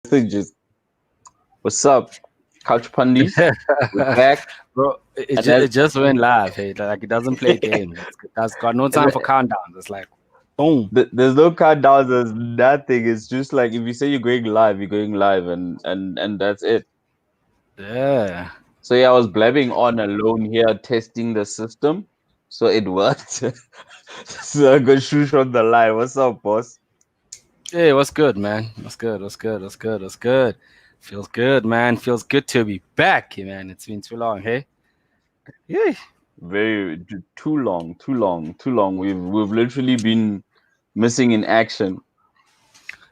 messages. What's up, Couch Pundies? We're back, Bro, it, and ju- then it just went live. Hey, like it doesn't play games. That's got no and time for countdowns. It's like, boom. there's no countdowns. There's nothing. It's just like if you say you're going live, and that's it. Yeah. So yeah, I was blabbing on alone here, testing the system. So it worked. So I got Shush on the line. What's up, boss? Hey, what's good, man? What's good? What's good? What's good? What's good? Feels good, man. Feels good to be back, man. It's been too long, hey? Yeah. Too long, too long, too long. We've literally been missing in action.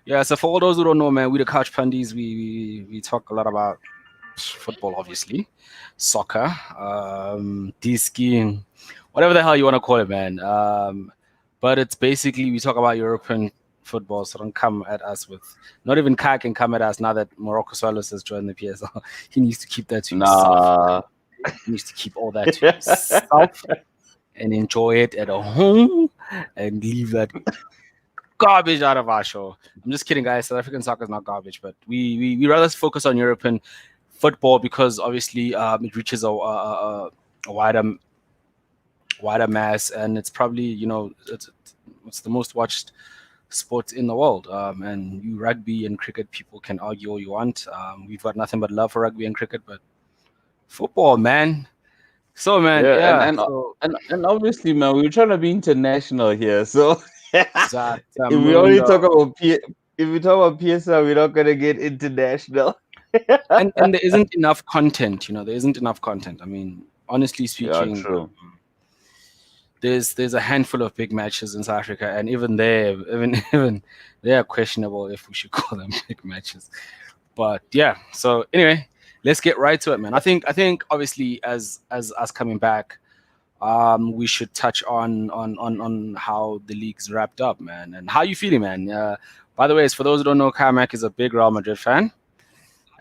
Yeah, so for all those who don't know, man, we the Couch Pundies, we talk a lot about football, obviously, soccer, skiing, whatever the hell you want to call it, man. But it's basically we talk about European football, so don't come at us with. Not even Kai can come at us now that Morocco Swallows has joined the PSL. He needs to keep that to himself. Nah. He needs to keep all that to himself and enjoy it at home and leave that garbage out of our show. I'm just kidding, guys. South African soccer is not garbage, but we rather focus on European football because obviously it reaches a wider mass, and it's probably it's the most watched sport in the world. And you rugby and cricket people can argue all you want. We've got nothing but love for rugby and cricket, but football, man. So man, Yeah, yeah. So and obviously, man, we're trying to be international here. So if we only talk Mundo. about if we talk about PSL, we're not gonna get international. And there isn't enough content, there isn't enough content. I mean, honestly Yeah, speaking, true. there's a handful of big matches in South Africa, and even there, even they are questionable if we should call them big matches. But yeah, so anyway, let's get right to it, man. I think obviously as us coming back, we should touch on how the league's wrapped up, man, and how you feeling, man. By the way, for those who don't know, Carmack is a big Real Madrid fan,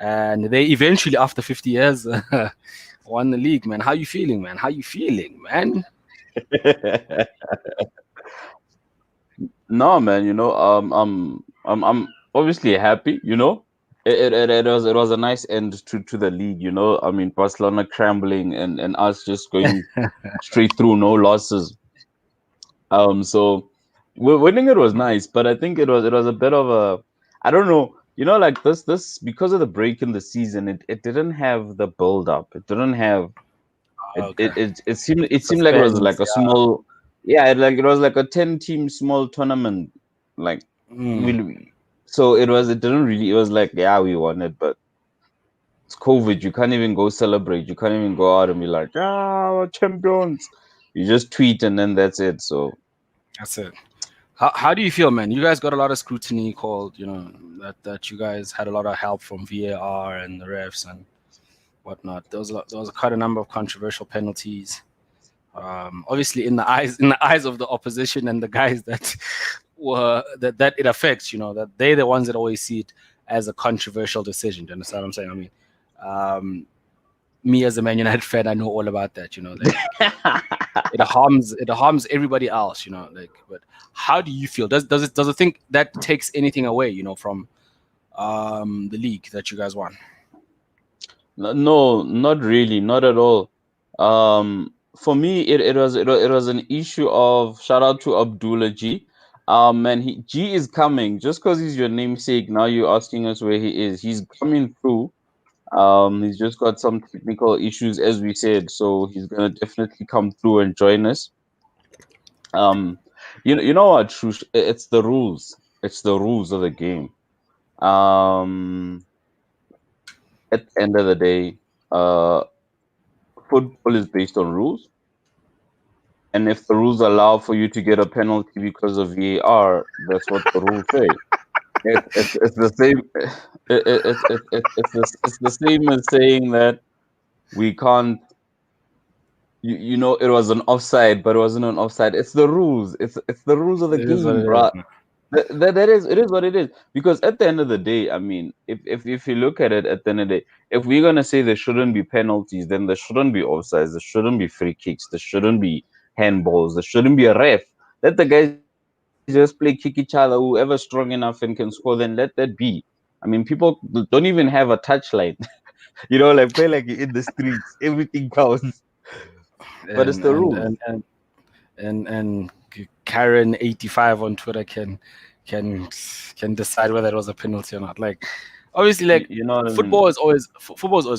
and they eventually, after 50 years, won the league, man. How you feeling, man? How you feeling, man? No, man, I'm obviously happy. It was a nice end to the league. I mean, Barcelona crumbling and us just going straight through, no losses. So winning it was nice, but I think it was a bit of a, I don't know, like this because of the break in the season, it didn't have the build up. It didn't have Okay. it seemed like it was like Suspense, a yeah. small, yeah, it was like a 10-team small tournament, like Mm, we. So it didn't really, it was like, yeah, we won it, but it's COVID. You can't even go celebrate. You can't even go out and be like, ah, we're champions. You just tweet and then that's it. So that's it. How do you feel, man? You guys got a lot of scrutiny called, that you guys had a lot of help from VAR and the refs and whatnot. There was quite a number of controversial penalties. Obviously, in the eyes of the opposition and the guys that it affects, that they're the ones that always see it as a controversial decision. Do you understand what I'm saying? I mean, um, me as a Man United fan, I know all about that. Like it harms everybody else. Like, but how do you feel? Does it think that takes anything away? From the league that you guys won? no, not really, not at all. For me, it was an issue of, shout out to Abdullah G. And G is coming just because he's your namesake. Now you're asking us where he is. He's coming through. He's just got some technical issues, as we said, so he's gonna definitely come through and join us. Um, you know what, Shush? It's the rules. It's the rules of the game. Um, at the end of the day, uh, football is based on rules, and if the rules allow for you to get a penalty because of VAR, that's what the rules say. It's the same. It's the same as saying that we can't. It was an offside, but it wasn't an offside. It's the rules. It's the rules of the It is what game, it is, bruh. man. That is, it is what it is. Because at the end of the day, I mean, if you look at it, at the end of the day, if we're gonna say there shouldn't be penalties, then there shouldn't be offsides, there shouldn't be free kicks, there shouldn't be handballs, there shouldn't be a ref. Let the guys just play kick each other. Whoever's strong enough and can score, then let that be. I I mean, people don't even have a touchline. You know, like play like you're in the streets. Everything counts, but it's and the and rules. and and and Karen 85 on Twitter can can decide whether it was a penalty or not. Like, obviously, like You know what I mean? football is always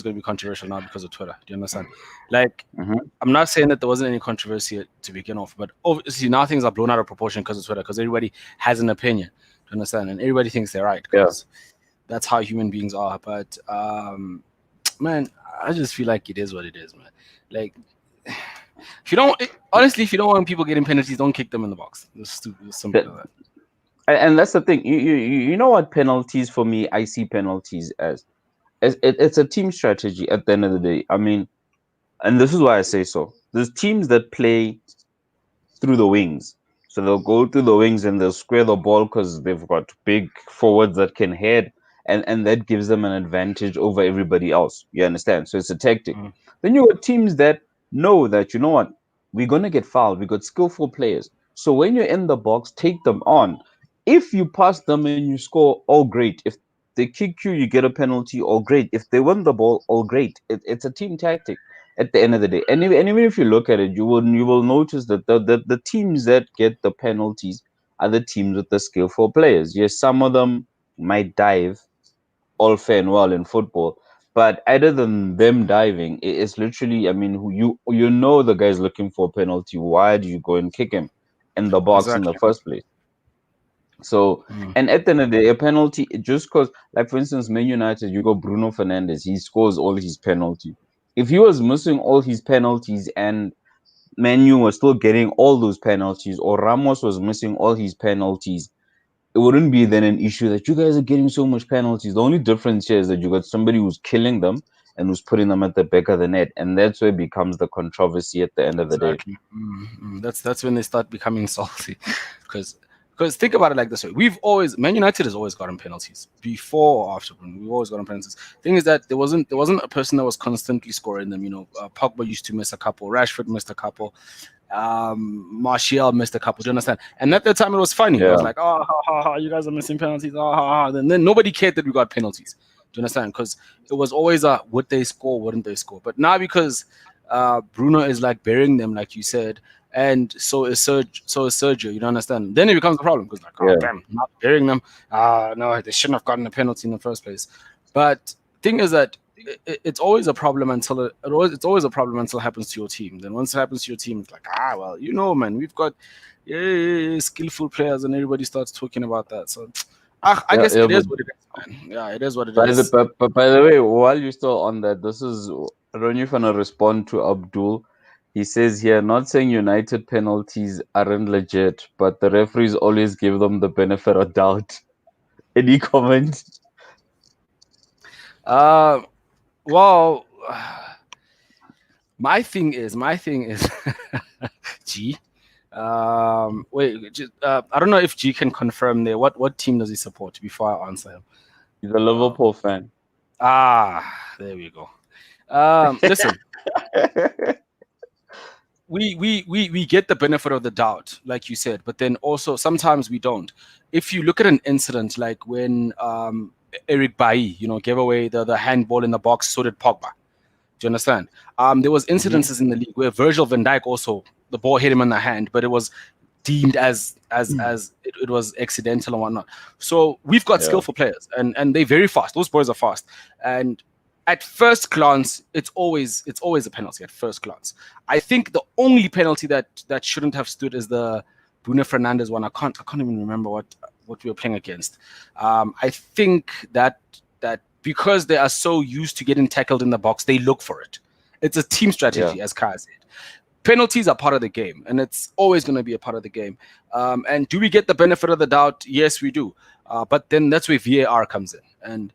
going to be controversial now because of Twitter. Do you understand? Like, Hmm. I'm not saying that there wasn't any controversy to begin off, but obviously now things are blown out of proportion because of Twitter, because everybody has an opinion. Do you understand? And everybody thinks they're right Yeah. because that's how human beings are. But man, I just feel like it is what it is, man. Like, if you don't, honestly, if you don't want people getting penalties, don't kick them in the box. It's stupid. It's simple That, as that. and that's the thing. You know what penalties for me? I see penalties as it's a team strategy at the end of the day. I mean, and this is why I say so. There's teams that play through the wings. So they'll go through the wings and they'll square the ball because they've got big forwards that can head, and that gives them an advantage over everybody else. You understand? So it's a tactic. Mm, Then you got teams that know that, you know what, we're gonna get fouled. We got skillful players. So when you're in the box, take them on. If you pass them and you score, all great. If they kick you, you get a penalty, all great. If they win the ball, all great. It's a team tactic at the end of the day. And even if you look at it, you will notice that the teams that get the penalties are the teams with the skillful players. Yes, some of them might dive, all fair and well in football, but other than them diving, it's literally, I mean, you know the guy's looking for a penalty. Why do you go and kick him in the box in the exactly. first place? So, Mm, and at the end of the day, a penalty, just because, like for instance, Man United, you got Bruno Fernandes, he scores all his penalty. If he was missing all his penalties and Manu was still getting all those penalties, or Ramos was missing all his penalties, it wouldn't be then an issue that you guys are getting so much penalties. The only difference here is that you got somebody who's killing them and who's putting them at the back of the net, and that's where it becomes the controversy at the end of the day. exactly. That's when they start becoming salty, because think about it like this way: Man United has always gotten penalties before or after. We've always gotten penalties. Thing is that there wasn't a person that was constantly scoring them. Pogba used to miss a couple, Rashford missed a couple, Martial missed a couple. Do you understand? And at that time, it was funny. It was Yeah, like, oh, ha, ha, ha, you guys are missing penalties. Oh, ha, ha. Then nobody cared that we got penalties. Do you understand? Because it was always a would they score, wouldn't they score? But now because Bruno is like burying them, like you said, and so is Sergio. You don't understand? Then it becomes a problem because like, oh yeah, damn, not burying them. No, they shouldn't have gotten a penalty in the first place. But thing is that it's always a problem until it's always a problem until it happens to your team. Then once it happens to your team, it's like, well, man, we've got skillful players, and everybody starts talking about that. So I yeah, guess yeah. it But is what it is, man. Yeah, it is what it by the is. but by the way, while you're still on that, this is, I don't know if I'm gonna respond to Abdul. He says here, not saying United penalties aren't legit, but the referees always give them the benefit of doubt. Any comment? Uh, well, my thing is, G. Wait, I don't know if G can confirm there. What team does he support before I answer him? He's a Um, Liverpool fan. there we go. Listen, we get the benefit of the doubt, like you said, but then also sometimes we don't. If you look at an incident like when Eric Bailly, gave away the handball in the box, so did Pogba. Do you understand? There was Hmm. incidences in the league where Virgil van Dijk also, the ball hit him in the hand, but it was deemed as it was accidental and whatnot. So we've got Yeah, skillful players, and they're very fast. Those boys are fast, and at first glance, it's always a penalty. At first glance, I think the only penalty that shouldn't have stood is the Bruno Fernandes one. I can't even remember what we were playing against. I think that because they are so used to getting tackled in the box, they look for it. It's a team yeah, strategy, as Kai said. Penalties are part of the game, and it's always going to be a part of the game. And do we get the benefit of the doubt? Yes, we do. But then that's where VAR comes in. And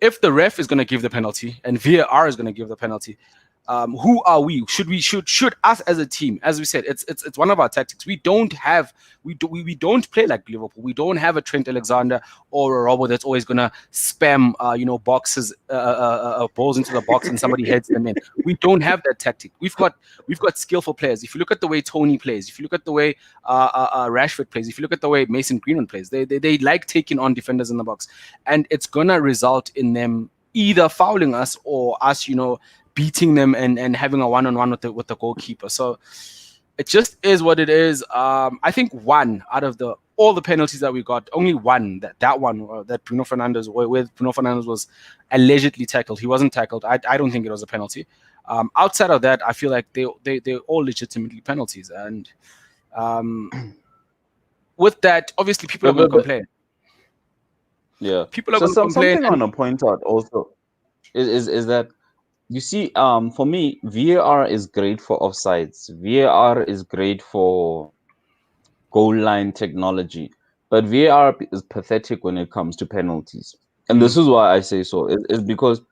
if the ref is going to give the penalty and VAR is going to give the penalty, who are we? Should us as a team, as we said, it's one of our tactics. We don't play like Liverpool. We don't have a Trent Alexander or a Robbo that's always gonna spam boxes balls into the box and somebody heads them in. We don't have that tactic. We've got skillful players. If you look at the way Tony plays, if you look at the way Rashford plays, if you look at the way Mason Greenwood plays, they like taking on defenders in the box, and it's gonna result in them either fouling us or us, beating them and having a one-on-one with the goalkeeper. So it just is what it is. I think one out of all the penalties that we got, only one that Bruno Fernandes, where Bruno Fernandes was allegedly tackled. He wasn't tackled. I don't think it was a penalty. Outside of that, I feel like they're all legitimately penalties. And with that, obviously people are going to complain. Yeah, people are going to complain. Something I want to point out also is that, you see, for me, VAR is great for offsides. VAR is great for goal line technology, but VAR is pathetic when it comes to penalties. And this is why I say so. It's because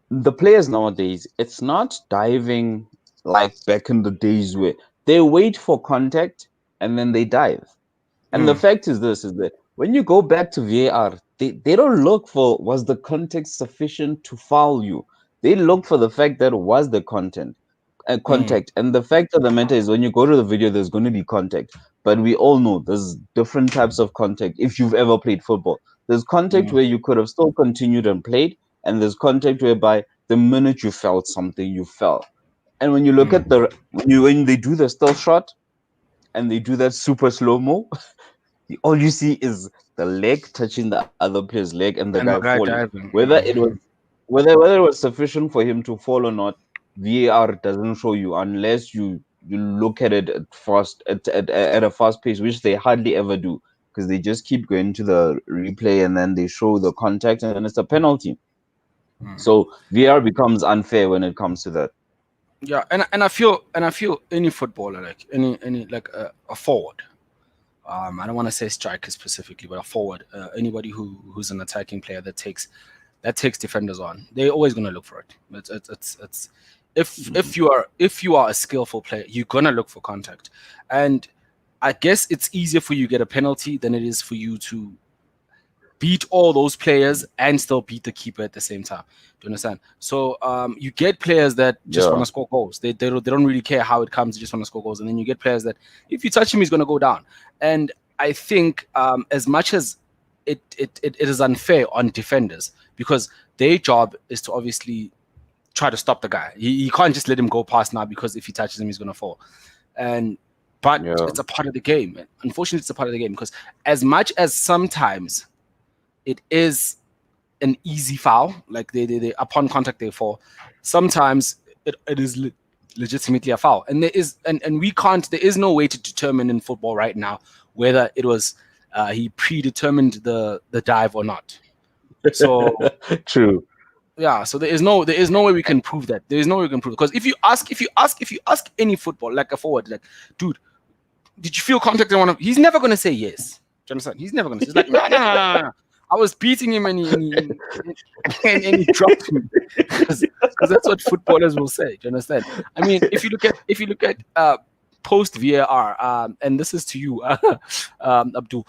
the players nowadays, it's not diving like back in the days where they wait for contact and then they dive. And the fact is that when you go back to VAR, they don't look for, was the context sufficient to foul you? They look for the fact that was the contact. And the fact of the matter is, when you go to the video, there's going to be contact. But we all know there's different types of contact. If you've ever played football, there's contact where you could have still continued and played, and there's contact whereby the minute you felt something, you fell. And when you look at when they do the still shot and they do that super slow mo, all you see is the leg touching the other player's leg and the guy falling. Diving. Whether it was sufficient for him to fall or not, VAR doesn't show you unless you look at it at a fast pace, which they hardly ever do, because they just keep going to the replay and then they show the contact and then it's a penalty. So VAR becomes unfair when it comes to that. Yeah, and I feel any footballer, like any like a forward. I don't want to say striker specifically, but a forward, anybody who's an attacking player that takes defenders on, they're always going to look for it. It's if you are a skillful player, you're gonna look for contact, and I guess it's easier for you to get a penalty than it is for you to beat all those players and still beat the keeper at the same time. Do you understand? So you get players that just want to score goals. They don't really care how it comes. They just want to score goals. And then you get players that if you touch him, he's going to go down. And I think as much as it is unfair on defenders, because their job is to obviously try to stop the guy. You can't just let him go past now, because if he touches him, he's going to fall. But it's a part of the game. Unfortunately, it's a part of the game, because as much as sometimes it is an easy foul, like they upon contact they fall, sometimes it is legitimately a foul, and there is no way to determine in football right now whether it was he predetermined the dive or not. So true. Yeah, so there is no way we can prove that. There is no way we can prove it, because if you ask any football, like a forward, like, dude, did you feel contact in one of? He's never gonna say yes. Do you understand? He's never gonna say. He's like, no. I was beating him and he dropped me, because that's what footballers will say. Do you understand? I mean, if you look at post VAR, and this is to you, Abdul.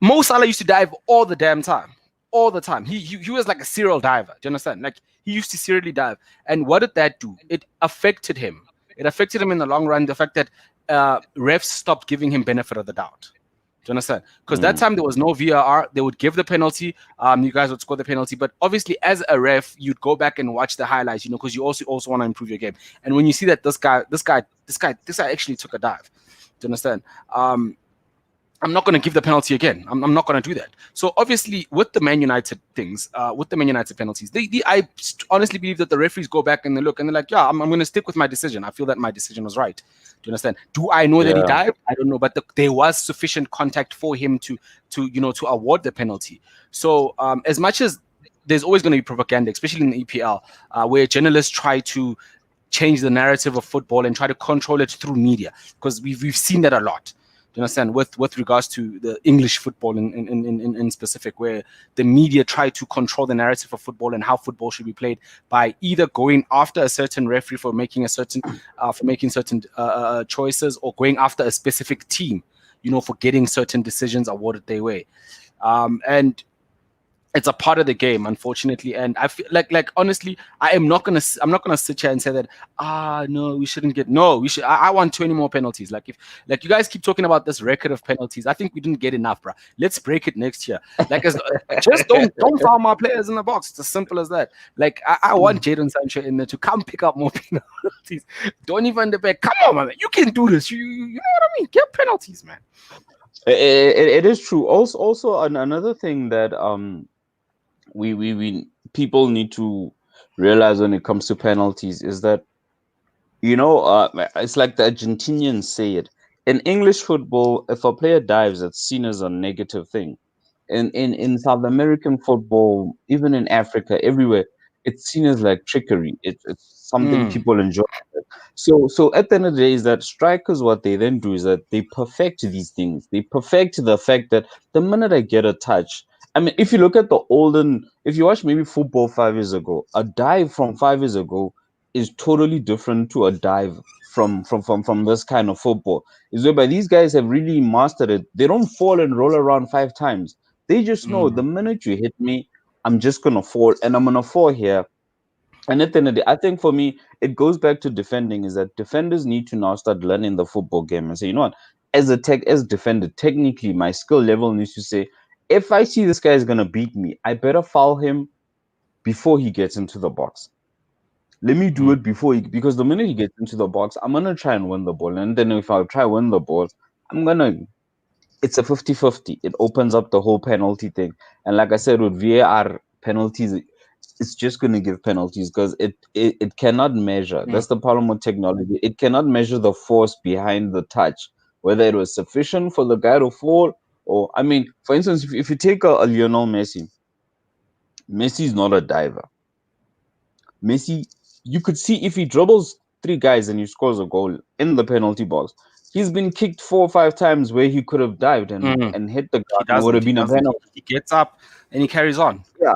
Mo Salah used to dive all the damn time, all the time. He was like a serial diver. Do you understand? Like, he used to serially dive, and what did that do? It affected him. It affected him in the long run. The fact that refs stopped giving him benefit of the doubt. Do you understand? Because that time there was no VAR. They would give the penalty. You guys would score the penalty. But obviously, as a ref, you'd go back and watch the highlights, because you also want to improve your game. And when you see that this guy actually took a dive, do you understand? I'm not going to give the penalty again. I'm not going to do that. So obviously, with the Man United things, with the Man United penalties, I honestly believe that the referees go back and they look and they're like, yeah, I'm going to stick with my decision. I feel that my decision was right. Do you understand? Do I know that he dived? I don't know, but there was sufficient contact for him to award the penalty. So as much as there's always going to be propaganda, especially in the EPL, where journalists try to change the narrative of football and try to control it through media, because we've seen that a lot. you understand? With regards to the English football in specific, where the media try to control the narrative of football and how football should be played by either going after a certain referee for making a certain choices, or going after a specific team, for getting certain decisions awarded their way. And it's a part of the game, unfortunately. And I feel like honestly, I'm not gonna sit here and say that no, we shouldn't get, no, we should. I want 20 more penalties. Like, if like you guys keep talking about this record of penalties, I think we didn't get enough, bro. Let's break it next year. Like, just don't foul my players in the box. It's as simple as that. Like, I want Jadon Sancho in there to come pick up more penalties. Don't even debate. Come on, man. You can do this. You know what I mean? Get penalties, man. It is true. Also, another thing that we people need to realize when it comes to penalties is that, it's like the Argentinians say it. In English football, if a player dives, it's seen as a negative thing. In South American football, even in Africa, everywhere, it's seen as like trickery. It's something Mm, people enjoy. So at the end of the day, is that strikers, what they then do is that they perfect these things. They perfect the fact that the minute I get a touch, I mean, if you look at the olden, if you watch maybe football 5 years ago, a dive from 5 years ago is totally different to a dive from this kind of football. Is whereby these guys have really mastered it. They don't fall and roll around 5 times. They just know mm, the minute you hit me, I'm just gonna fall, and I'm gonna fall here. And at the end of the day, I think for me, it goes back to defending. Is that defenders need to now start learning the football game and say, you know what, as defender, technically my skill level needs to say, if I see this guy is gonna beat me, I better foul him before he gets into the box. Let me do mm, it before he, because the minute he gets into the box, I'm gonna try and win the ball. And then if I try win the ball, I'm gonna it's a 50-50. It opens up the whole penalty thing. And like I said, with VAR penalties, it's just going to give penalties because it cannot measure. mm. That's the problem with technology. It cannot measure the force behind the touch, whether it was sufficient for the guy to fall. Or, I mean, for instance, if you take a Lionel Messi, Messi is not a diver. Messi, you could see if he dribbles three guys and he scores a goal in the penalty box, he's been kicked 4 or 5 times where he could have dived Mm. and hit the He ground and it would doesn't. have He been a doesn't. penalty. He gets up and he carries on. Yeah,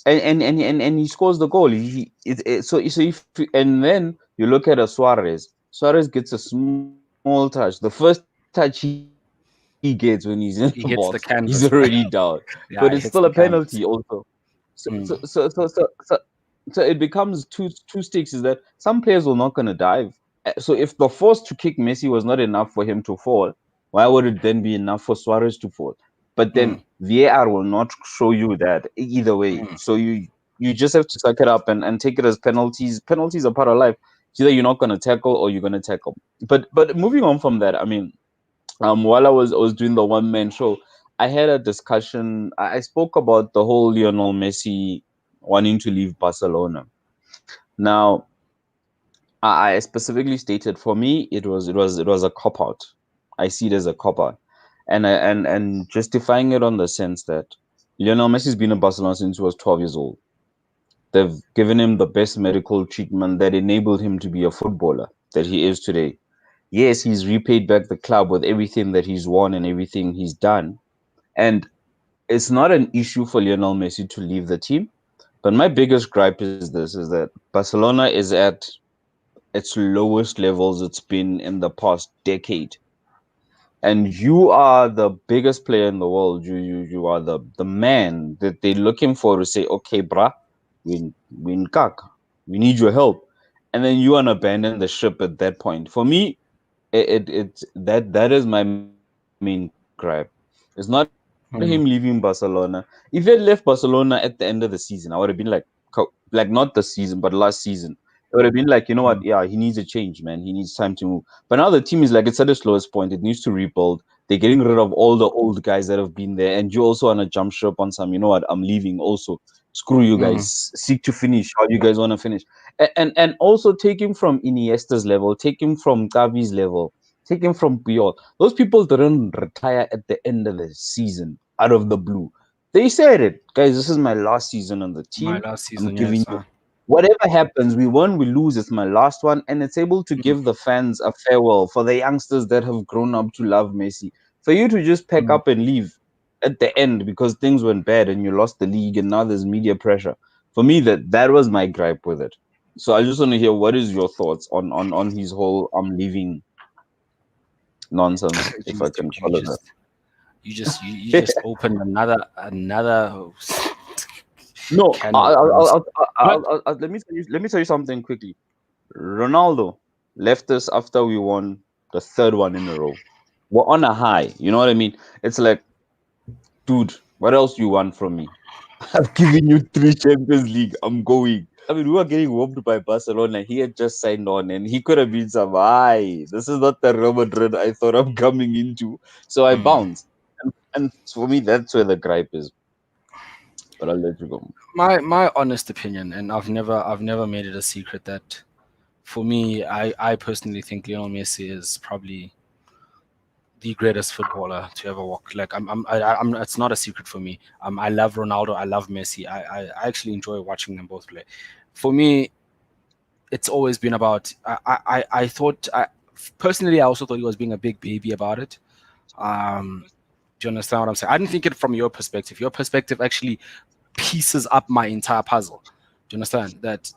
and he scores the goal. So if and then you look at a Suarez. Suarez gets a small touch. The first touch he gets when he's in the box, he's already He down. hits the But it's canvas, still a bro. penalty also. Yeah, he hits the canvas. So so so Mm. so so so, so, so it becomes two sticks. Is that some players were not gonna dive. So if the force to kick Messi was not enough for him to fall, why would it then be enough for Suarez to fall? But Mm. then VAR will not show you that either way. Mm. So you just have to suck it up and take it as penalties. Penalties are part of life. It's either you're not gonna tackle or you're gonna tackle. But moving on from that, I mean, while I was doing the one man show, I had a discussion. I spoke about the whole Lionel Messi wanting to leave Barcelona. Now, I specifically stated for me it was a cop out. I see it as a cop out, and justifying it on the sense that Lionel Messi's been in Barcelona since he was 12 years old. They've given him the best medical treatment that enabled him to be a footballer that he is today. Yes, he's repaid back the club with everything that he's won and everything he's done. And it's not an issue for Lionel Messi to leave the team. But my biggest gripe is this, is that Barcelona is at its lowest levels it's been in the past decade. And you are the biggest player in the world. You are the man that they're looking for to say, okay, bruh, we in kak. We need your help. And then you want to abandon the ship at that point. For me, that is my main gripe. It's not him leaving Barcelona. If he had left Barcelona at the end of the season, I would have been like, like not the season, but last season. It would have been like, you know what? Yeah, he needs a change, man. He needs time to move. But now the team is like, it's at its lowest point. It needs to rebuild. They're getting rid of all the old guys that have been there, and you also want to jump ship on some. You know what? I'm leaving also. Screw you guys. Mm. Seek to finish how you guys want to finish. And also take him from Iniesta's level, take him from Gavi's level, take him from Puyol. Those people didn't retire at the end of the season out of the blue. They said it, guys. This is my last season on the My team. last I'm season, giving yes. you, whatever happens, we win, we lose, it's my last one, and it's able to Mm, give the fans a farewell for the youngsters that have grown up to love Messi. For you to just pack mm. up and leave at the end because things went bad and you lost the league and now there's media pressure. For me, that was my gripe with it. So I just want to hear what is your thoughts on his whole leaving nonsense, if I Jeez, can dude, you call it just you that. just opened another No, can of worms. But let me tell you something quickly. Ronaldo left us after we won the third one in a row. We're on a high. You know what I mean? It's like, dude, what else do you want from me? I've given you three Champions League. I'm going. I mean, we were getting whooped by Barcelona. He had just signed on, and he could have been some. Aye, this is not the Real Madrid I thought I'm coming into. So I mm, bounced, and for me, that's where the gripe is. But I'll let you go. my honest opinion, and I've never made it a secret that for me, I personally think Lionel Messi is probably the greatest footballer to ever walk. Like I'm it's not a secret for me. I love Ronaldo. I love Messi. I actually enjoy watching them both play. For me, it's always been about. I thought personally, I also thought he was being a big baby about it. Um, do you understand what I'm saying? I didn't think it from your perspective. Your perspective actually pieces up my entire puzzle. Do you understand that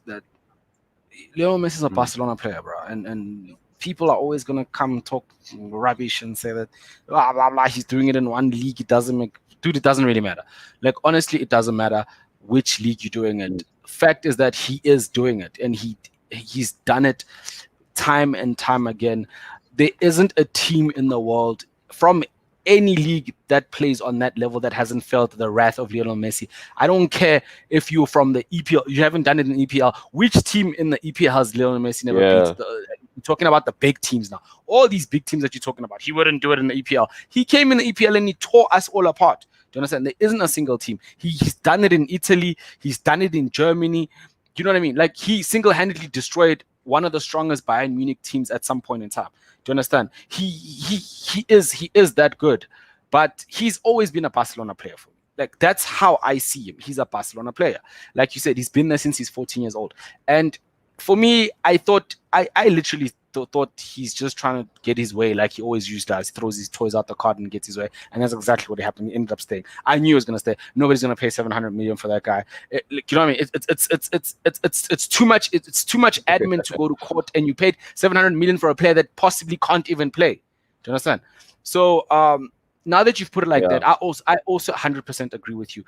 Leo Messi is a Mm. Barcelona player, bro, and people are always gonna come talk rubbish and say that blah blah blah. He's doing it in one league. It doesn't make, dude. It doesn't really matter. Like honestly, it doesn't matter which league you're doing Mm. it. Fact is that he is doing it, and he's done it time and time again. There isn't a team in the world from any league that plays on that level that hasn't felt the wrath of Lionel Messi. I don't care if you're from the EPL, you haven't done it in EPL. Which team in the EPL has Lionel Messi never beat? Yeah, We're talking about the big teams now. All these big teams that you're talking about, he wouldn't do it in the EPL. He came in the EPL and he tore us all apart. Do you understand? There isn't a single team. He's done it in Italy. He's done it in Germany. You know what I mean? Like he single-handedly destroyed one of the strongest Bayern Munich teams at some point in time. Do you understand? He is that good, but he's always been a Barcelona player for me. Like that's how I see him. He's a Barcelona player. Like you said, he's been there since he's 14 years old. And for me, I thought I literally thought he's just trying to get his way, like he always used to. He throws his toys out the cart and gets his way, and that's exactly what happened. He ended up staying. I knew he was gonna stay. Nobody's gonna pay 700 million for that guy. Like, you know what I mean? It's too much. It's too much admin to go to court, and you paid 700 million for a player that possibly can't even play. Do you understand? So now that you've put it like yeah, that, I also 100% agree with you.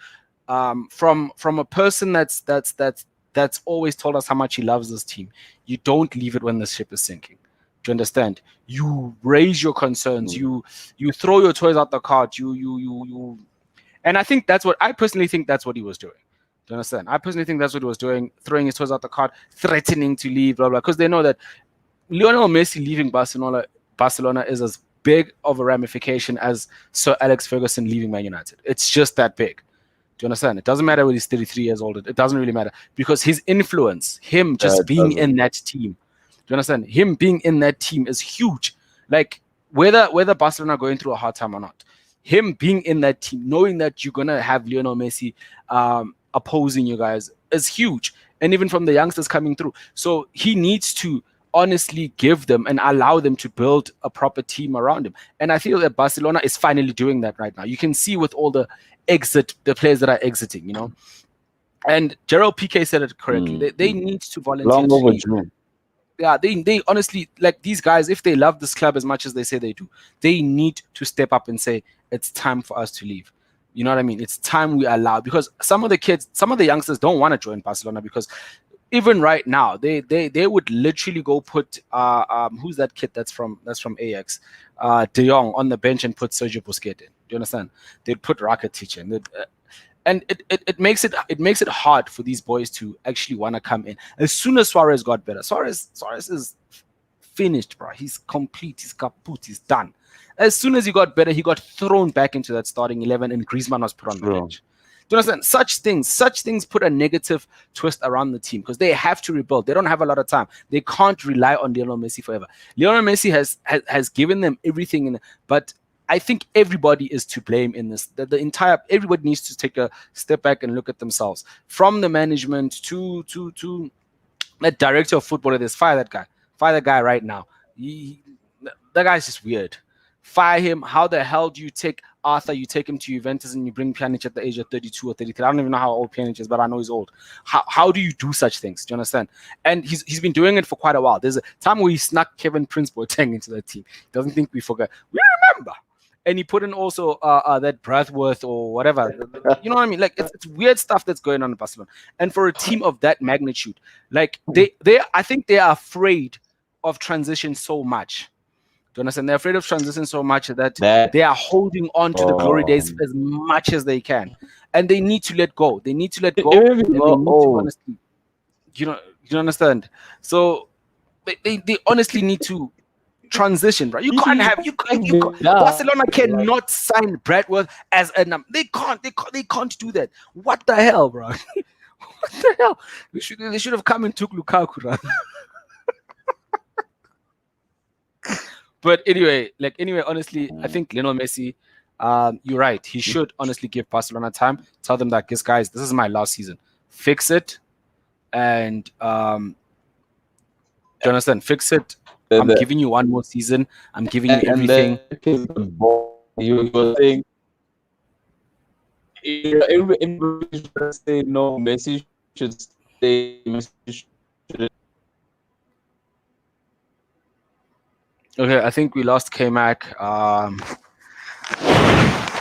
From a person that's always told us how much he loves this team. You don't leave it when the ship is sinking. Do you understand? You raise your concerns. mm, You throw your toys out the cart. And I think I personally think that's what he was doing. Do you understand? I personally think that's what he was doing, throwing his toys out the cart, threatening to leave, blah blah, because they know that Lionel Messi leaving Barcelona is as big of a ramification as Sir Alex Ferguson leaving Man United. It's just that big. Do you understand? It doesn't matter when he's 33 years old. It doesn't really matter because his influence, him just it being in doesn't. that team, do you understand? Him being in that team is huge. Like whether Barcelona are going through a hard time or not, him being in that team, knowing that you're gonna have Lionel Messi opposing you guys is huge. And even from the youngsters coming through, so he needs to honestly give them and allow them to build a proper team around him. And I feel that Barcelona is finally doing that right now. You can see with all the players that are exiting, And Gerald Piqué said it correctly. Mm, They mm. need to volunteer Long to leave. overdue. Yeah, they honestly, like, these guys, if they love this club as much as they say they do, they need to step up and say it's time for us to leave. You know what I mean? It's time we allow, because some of the youngsters don't want to join Barcelona, because even right now they would literally go put who's that kid that's from Ajax, De Jong on the bench and put Sergio Busquets in. Do you understand? They'd put Rakitic in. And it makes it hard for these boys to actually want to come in. As soon as Suarez got better, Suarez is finished, bro. He's complete. He's kaput. He's done. As soon as he got better, he got thrown back into that starting 11, and Griezmann was put on the True. bench. Do you understand? Such things put a negative twist around the team because they have to rebuild. They don't have a lot of time. They can't rely on Lionel Messi forever. Lionel Messi has given them everything, but I think everybody is to blame in this. The entire everybody needs to take a step back and look at themselves, from the management to the director of football. This fire that guy right now. That guy's just weird. Fire him. How the hell do you take Arthur? You take him to Juventus and you bring Pjanic at the age of 32 or 33. I don't even know how old Pjanic is, but I know he's old. How do you do such things? Do you understand? And he's been doing it for quite a while. There's a time where he snuck Kevin Prince Boateng into the team. Doesn't think we forgot. We remember. And he put in also that Brathworth or whatever. You know what I mean? Like it's weird stuff that's going on in Barcelona. And for a team of that magnitude, like I think they are afraid of transition so much. Do you understand? They're afraid of transition so much that they are holding on to the glory days as much as they can, and they need to let go. They need to let go, and they need to honestly, you understand? So they honestly need to transition, right? You can't have Barcelona cannot sign Bradworth as a number. They can't do that. What the hell, bro? What the hell? They should have come and took Lukaku, right? But anyway, honestly, I think Lionel Messi, you're right. He should honestly give Barcelona time. Tell them that, guys, this is my last season. Fix it, and do you understand? Fix it. I'm giving you one more season. I'm giving you everything. You were saying, everybody should say no. Messi should stay. Messi should. Okay, I think we lost K-Mac.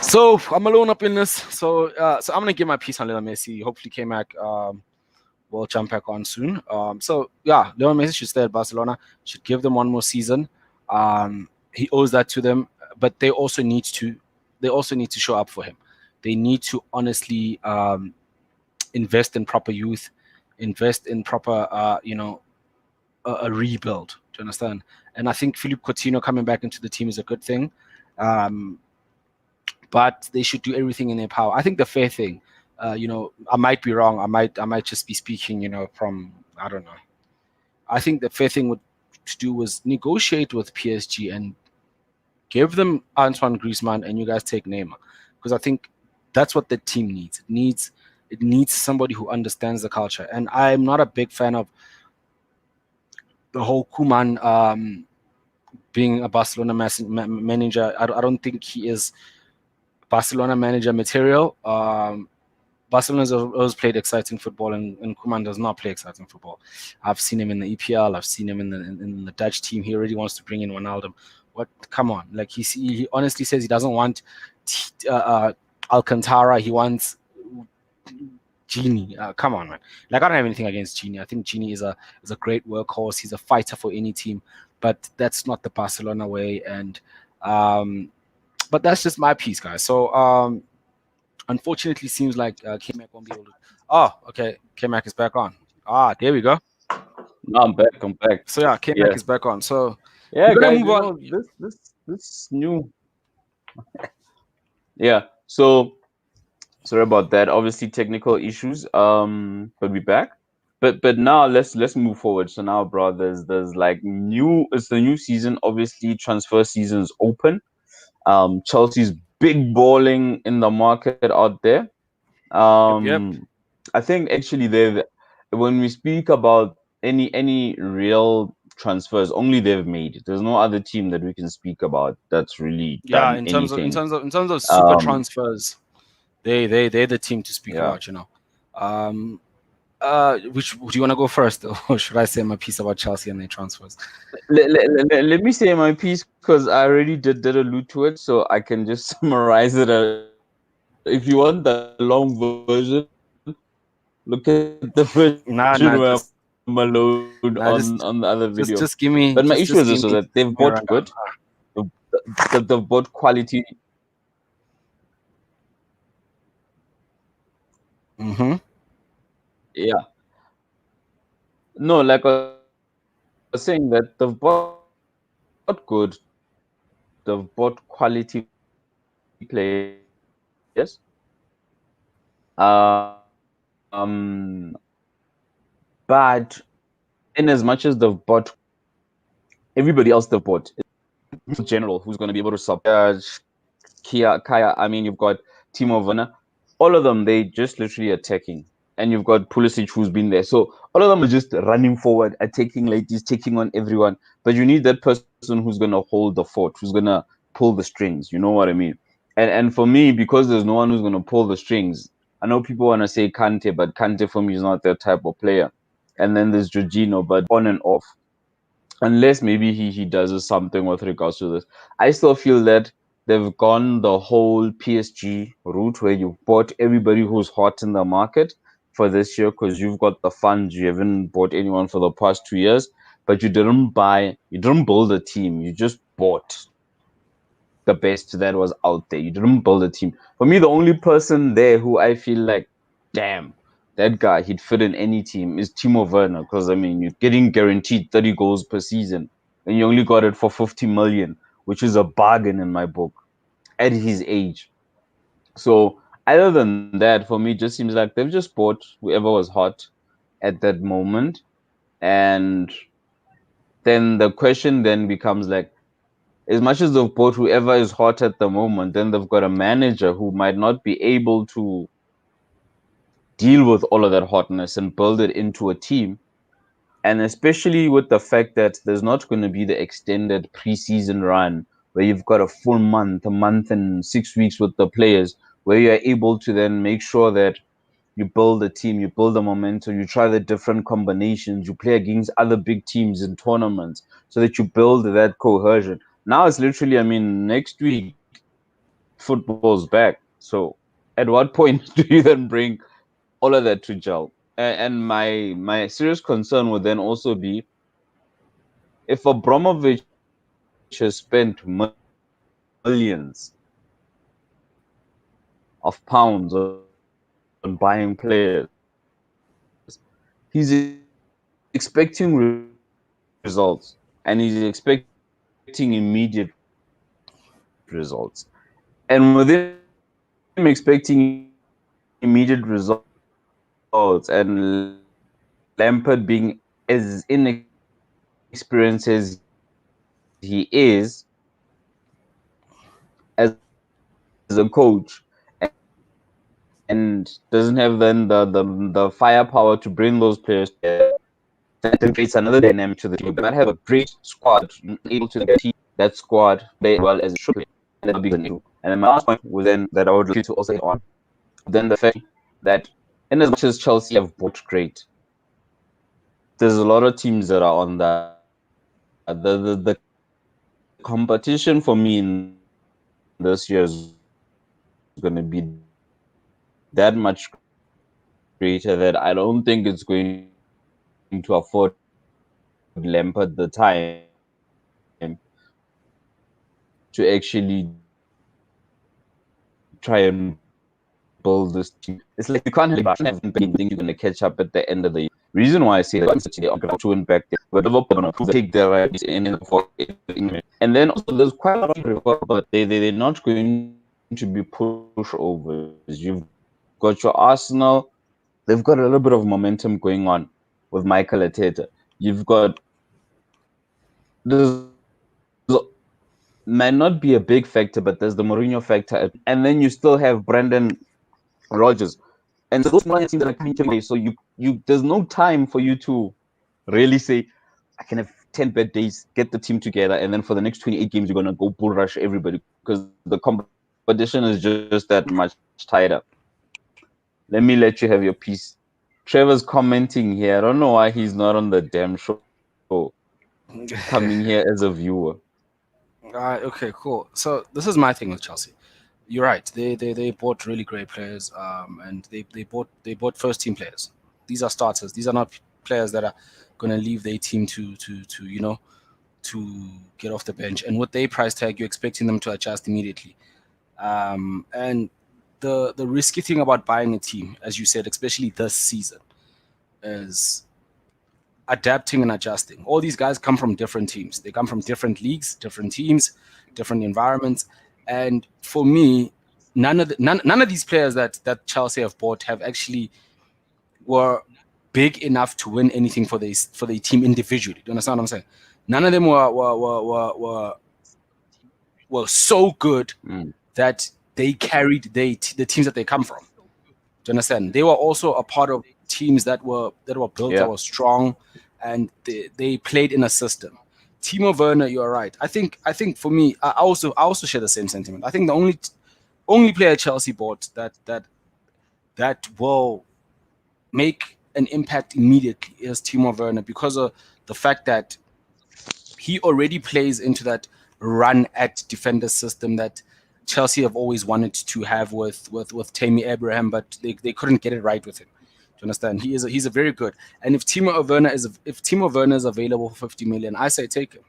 So I'm alone up in this. So I'm gonna give my piece on Lionel Messi. Hopefully K-Mac will jump back on soon. So yeah, Lionel Messi should stay at Barcelona. Should give them one more season. He owes that to them, but they also need to show up for him. They need to honestly invest in proper youth, invest in proper a rebuild. Do you understand? And I think Philippe Coutinho coming back into the team is a good thing. But they should do everything in their power. I think the fair thing, I might be wrong. I might just be speaking, from, I don't know. I think the fair thing to do was negotiate with PSG and give them Antoine Griezmann, and you guys take Neymar, because I think that's what the team needs. It needs somebody who understands the culture. And I'm not a big fan of the whole Koeman being a Barcelona manager. I don't think he is Barcelona manager material. Barcelona has always played exciting football, and Koeman does not play exciting football. I've seen him in the EPL. I've seen him in the Dutch team. He already wants to bring in Ronaldo. What? Come on! Like he honestly says he doesn't want Alcantara. He wants Genie. Come on, man! Like, I don't have anything against Genie. I think Genie is a great workhorse. He's a fighter for any team, but that's not the Barcelona way. And but that's just my piece, guys. So unfortunately, seems like K-Mac won't be able to. Oh, okay. K-Mac is back on. There we go. No, I'm back. So yeah, K-Mac is back on. So yeah, guys, move on. This new. Yeah. So sorry about that. Obviously, technical issues. But we're back. But now let's move forward. So now, bro, there's like it's the new season. Obviously, transfer season's open. Chelsea's big balling in the market out there. Yep. I think actually when we speak about any real transfers, only they've made. There's no other team that we can speak about that's really done in terms anything. of super transfers, they're the team to speak about. Which do you want to go first, or should I say my piece about Chelsea and their transfers? Let me say my piece, because I already did allude to it, so I can just summarize it. If you want the long version, look at the version where I'm alone on the other video. Just give me. But my issue is also that they've bought good. They've bought quality. Mm-hmm. Yeah. No, like I was saying, that they've bought good. They've bought quality players. But in as much as they've bought, everybody else they've bought, general, who's going to be able to support. Kaya. I mean, you've got Timo Werner. All of them, they just literally attacking. And you've got Pulisic who's been there. So all of them are just running forward, attacking ladies, taking on everyone. But you need that person who's gonna hold the fort, who's gonna pull the strings. You know what I mean? And for me, because there's no one who's gonna pull the strings, I know people wanna say Kante, but Kante for me is not that type of player. And then there's Jorginho, but on and off, unless maybe he does something with regards to this. I still feel that they've gone the whole PSG route where you've bought everybody who's hot in the market for this year because you've got the funds. You haven't bought anyone for the past 2 years, but you didn't build a team. You just bought the best that was out there. You didn't build a team. For me, the only person there who I feel like, damn, that guy, he'd fit in any team is Timo Werner. Because, I mean, you're getting guaranteed 30 goals per season, and you only got it for 50 million, which is a bargain in my book at his age. So, other than that, for me, it just seems like they've just bought whoever was hot at that moment. And then the question then becomes like, as much as they've bought whoever is hot at the moment, then they've got a manager who might not be able to deal with all of that hotness and build it into a team. And especially with the fact that there's not going to be the extended preseason run where you've got a month and 6 weeks with the players, where you're able to then make sure that you build a team, you build a momentum, you try the different combinations, you play against other big teams in tournaments so that you build that cohesion. Now it's literally, I mean, next week football's back. So at what point do you then bring all of that to gel? And my serious concern would then also be if Abramovich has spent millions of pounds on buying players, he's expecting results and he's expecting immediate results. And within him expecting immediate results and Lampard being as inexperienced as he is, as a coach, and doesn't have then the firepower to bring those players together, then it then creates another dynamic to the team. You might have a great squad, able to then keep that squad play as well as it should play, and then that becomes an issue. And then my last point was then that I would like to also hit on, then the fact that in as much as Chelsea have bought great, there's a lot of teams that are on that. The competition for me in this year is going to be that much greater that I don't think it's going to afford Lampard the time to actually try and build this team. It's like you can't have Lampard thinking you think you're going to catch up at the end of the year. Reason why I say that, City, they're on ground to win back there. But Liverpool are going to prove that take their right in for England. And then also there's quite a lot of people, but they're not going to be pushovers. You've got your Arsenal. They've got a little bit of momentum going on with Michael Arteta. You've got there's might not be a big factor, but there's the Mourinho factor at play. And then you still have Brendan Rodgers. And so those smaller teams that are coming to play. So you there's no time for you to really say, I can have 10 bad days, get the team together, and then for the next 28 games, you're gonna go bull rush everybody because the competition is just that much tighter. Let me let you have your piece. Trevor's commenting here. I don't know why he's not on the damn show. Coming here as a viewer. Okay, cool. So this is my thing with Chelsea. You're right. They bought really great players, and they bought first team players. These are starters. These are not players that are gonna leave their team to to get off the bench. And with their price tag, you're expecting them to adjust immediately. And the risky thing about buying a team, as you said, especially this season, is adapting and adjusting. All these guys come from different teams. They come from different leagues, different teams, different environments. And for me, none of these players that Chelsea have bought have actually were big enough to win anything for their team individually. Do you understand what I'm saying? None of them were so good that they carried the teams that they come from. Do you understand? They were also a part of teams that were built, that Yeah. were strong, and they played in a system. Timo Werner, you are right. I think for me, I also share the same sentiment. I think the only player Chelsea bought that will make an impact immediately is Timo Werner, because of the fact that he already plays into that run at defender system that Chelsea have always wanted to have with Tammy Abraham, but they couldn't get it right with him. Do you understand? He's a very good. And if Timo Werner is available for 50 million, I say take him.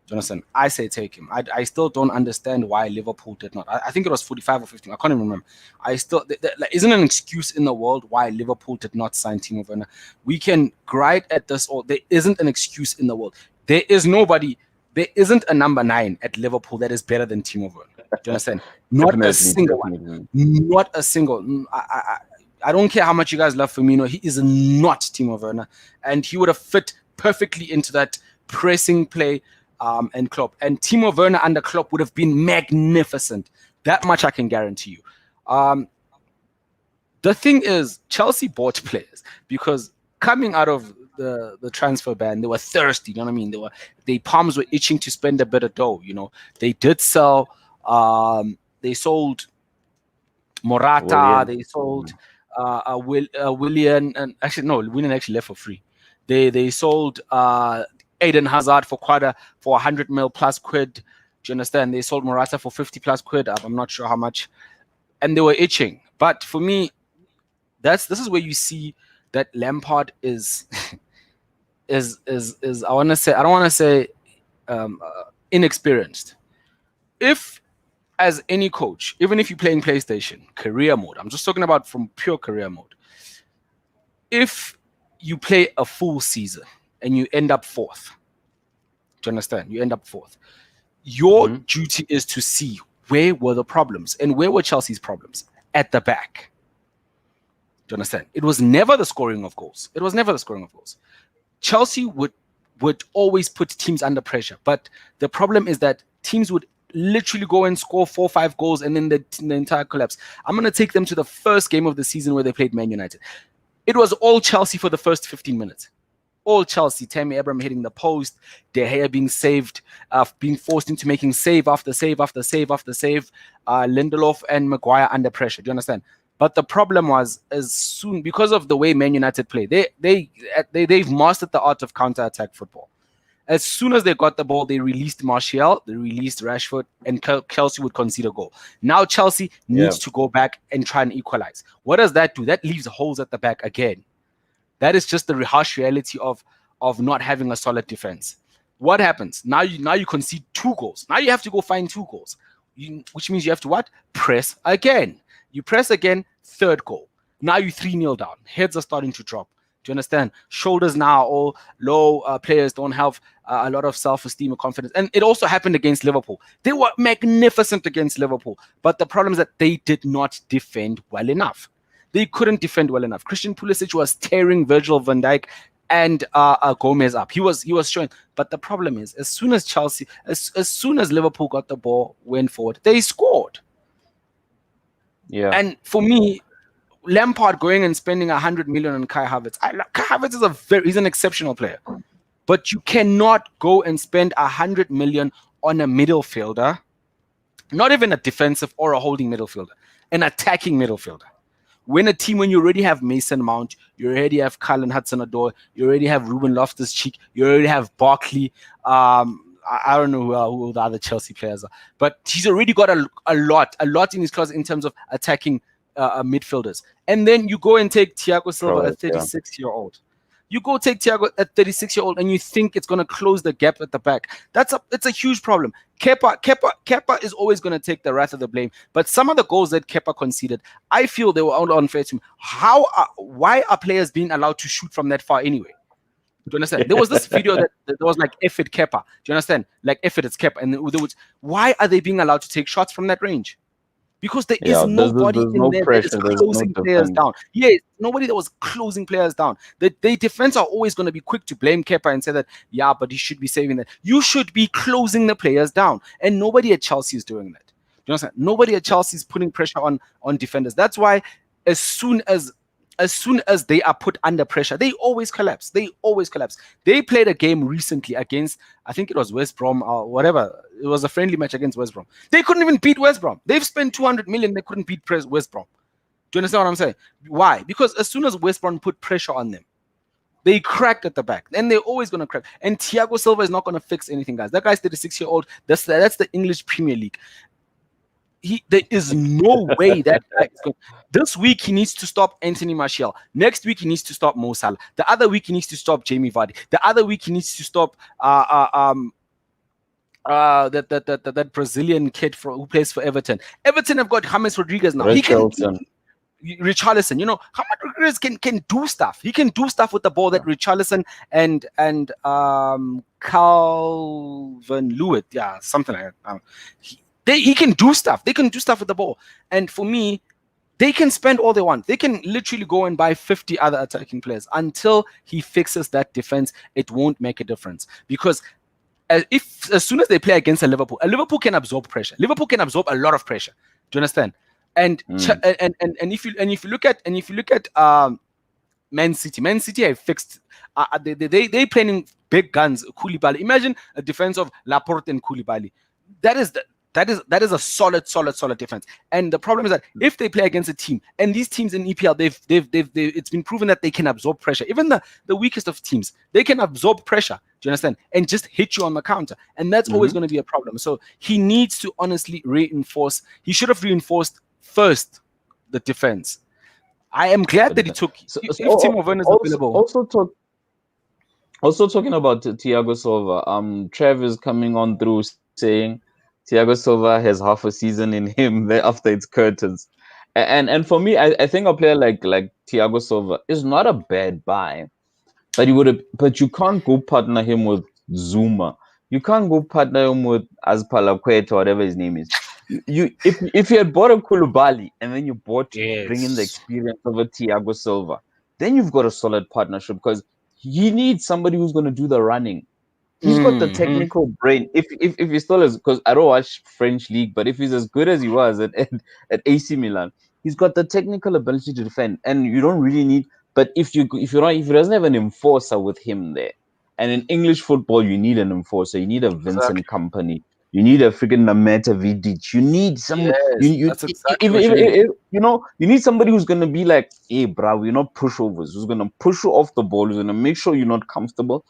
Do you understand? I say take him. I still don't understand why Liverpool did not. I think it was 45 or 50. I can't even remember. I still like, isn't an excuse in the world why Liverpool did not sign Timo Werner. We can gripe at this, or there isn't an excuse in the world. There isn't a number 9 at Liverpool that is better than Timo Werner. Do you understand? Not a single one. Not a single. I don't care how much you guys love Firmino. He is not Timo Werner, and he would have fit perfectly into that pressing play. And Klopp. And Timo Werner under Klopp would have been magnificent. That much I can guarantee you. The thing is, Chelsea bought players because coming out of the transfer ban, they were thirsty. You know what I mean? Their palms were itching to spend a bit of dough. You know, they did sell. They sold Morata. They sold Willian, and actually no, Willian actually left for free. They sold Eden Hazard for 100 mil plus quid. Do you understand? They sold Morata for 50 plus quid. I'm not sure how much, and they were itching. But for me, this is where you see that Lampard is I want to say, I don't want to say inexperienced. If as any coach, even if you're playing PlayStation career mode, I'm just talking about from pure career mode. If you play a full season and you end up 4th, do you understand? You end up 4th. Your duty is to see where were the problems, and where were Chelsea's problems? At the back. Do you understand? It was never the scoring of goals. Chelsea would always put teams under pressure, but the problem is that teams would literally go and score 4 or 5 goals, and then the entire collapse. I'm going to take them to the first game of the season where they played Man United. It was all Chelsea for the first 15 minutes. All Chelsea. Tammy Abraham hitting the post, De Gea being saved, being forced into making save after save after save after save, Lindelof and Maguire under pressure. Do you understand? But the problem was, as soon, because of the way Man United play, they've mastered the art of counter-attack football. As soon as they got the ball, they released Martial, they released Rashford, and Chelsea would concede a goal. Now Chelsea needs to go back and try and equalize. What does that do? That leaves holes at the back again. That is just the harsh reality of not having a solid defense. What happens? Now you concede 2 goals. Now you have to go find 2 goals, which means you have to what? Press again. You press again, 3rd goal. Now you 3-0 down. Heads are starting to drop. Do you understand? Shoulders now all low. Players don't have a lot of self-esteem or confidence. And it also happened against Liverpool. They were magnificent against Liverpool. But the problem is that they did not defend well enough. They couldn't defend well enough. Christian Pulisic was tearing Virgil van Dijk and Gomez up. He was showing. But the problem is, as soon as Liverpool got the ball, went forward, they scored. Yeah. And for me, Lampard going and spending 100 million on Kai Havertz. Kai Havertz is he's an exceptional player, but you cannot go and spend 100 million on a midfielder, not even a defensive or a holding midfielder, an attacking midfielder. When you already have Mason Mount, you already have Cullen Hudson-Odoi, you already have Ruben Loftus-Cheek, you already have Barkley. I don't know who the other Chelsea players are, but he's already got a lot in his class in terms of attacking midfielders. And then you go and take Thiago Silva, a 36-year-old. You go take Thiago, a 36-year-old, and you think it's going to close the gap at the back. It's a huge problem. Kepa is always going to take the wrath of the blame. But some of the goals that Kepa conceded, I feel they were all unfair to him. Why are players being allowed to shoot from that far anyway? Do you understand? There was this video that was like, F it Kepa. Do you understand? Like, F it, it's Kepa. And why are they being allowed to take shots from that range? Because there is nobody in there that is closing players down. Yes, nobody that was closing players down. They defense are always going to be quick to blame Kepa and say that, but he should be saving that. You should be closing the players down. And nobody at Chelsea is doing that. you understand? Nobody at Chelsea is putting pressure on defenders. That's why as soon as they are put under pressure, they always collapse. They always collapse. They played a game recently against, I think it was West Brom or whatever. It was a friendly match against West Brom. They couldn't even beat West Brom. They've spent 200 million. They couldn't beat West Brom. Do you understand what I'm saying? Why? Because as soon as West Brom put pressure on them, they cracked at the back. And they're always going to crack. And Thiago Silva is not going to fix anything, guys. That guy's 36-year-old. That's the English Premier League. There is no way that guy is going. This week he needs to stop Anthony Martial. Next week he needs to stop Mo Salah. The other week he needs to stop Jamie Vardy. The other week he needs to stop that Brazilian kid who plays for Everton. Everton have got James Rodriguez now. Richarlison, James Rodriguez can do stuff. He can do stuff with the ball that Richarlison and Calvin Lewis, something like that. He can do stuff. They can do stuff with the ball. And for me, they can spend all they want. They can literally go and buy 50 other attacking players. Until he fixes that defense, it won't make a difference. Because as soon as they play against a Liverpool can absorb pressure. Liverpool can absorb a lot of pressure. Do you understand? And if you look at Man City have fixed. They playing big guns. Koulibaly. Imagine a defense of Laporte and Koulibaly. That is a solid defense. And the problem is that if they play against a team, and these teams in EPL, it's been proven that they can absorb pressure. Even the weakest of teams, they can absorb pressure. Do you understand? And just hit you on the counter. And that's always going to be a problem. So he needs to honestly reinforce. He should have reinforced first the defense. I am glad that he took. If Timo Werner is available. Also talking about Thiago Silva, Trev is coming on through saying Thiago Silva has half a season in him after it's curtains. And for me, I think a player like Thiago Silva is not a bad buy, but you can't go partner him with Zuma. You can't go partner him with Azpilicueta or whatever his name is. If you had bought a Koulibaly and then you bring in the experience of a Thiago Silva, then you've got a solid partnership because he needs somebody who's going to do the running. He's got the technical brain. If he still is, because I don't watch French league, but if he's as good as he was at AC Milan, he's got the technical ability to defend, and you don't really need. But if he doesn't have an enforcer with him there, and in English football you need an enforcer, you need a Vincent Kompany, you need a freaking Nameta Vidic, you need some. You need somebody who's gonna be like, hey, bro, we're not pushovers. Who's gonna push you off the ball? Who's gonna make sure you're not comfortable.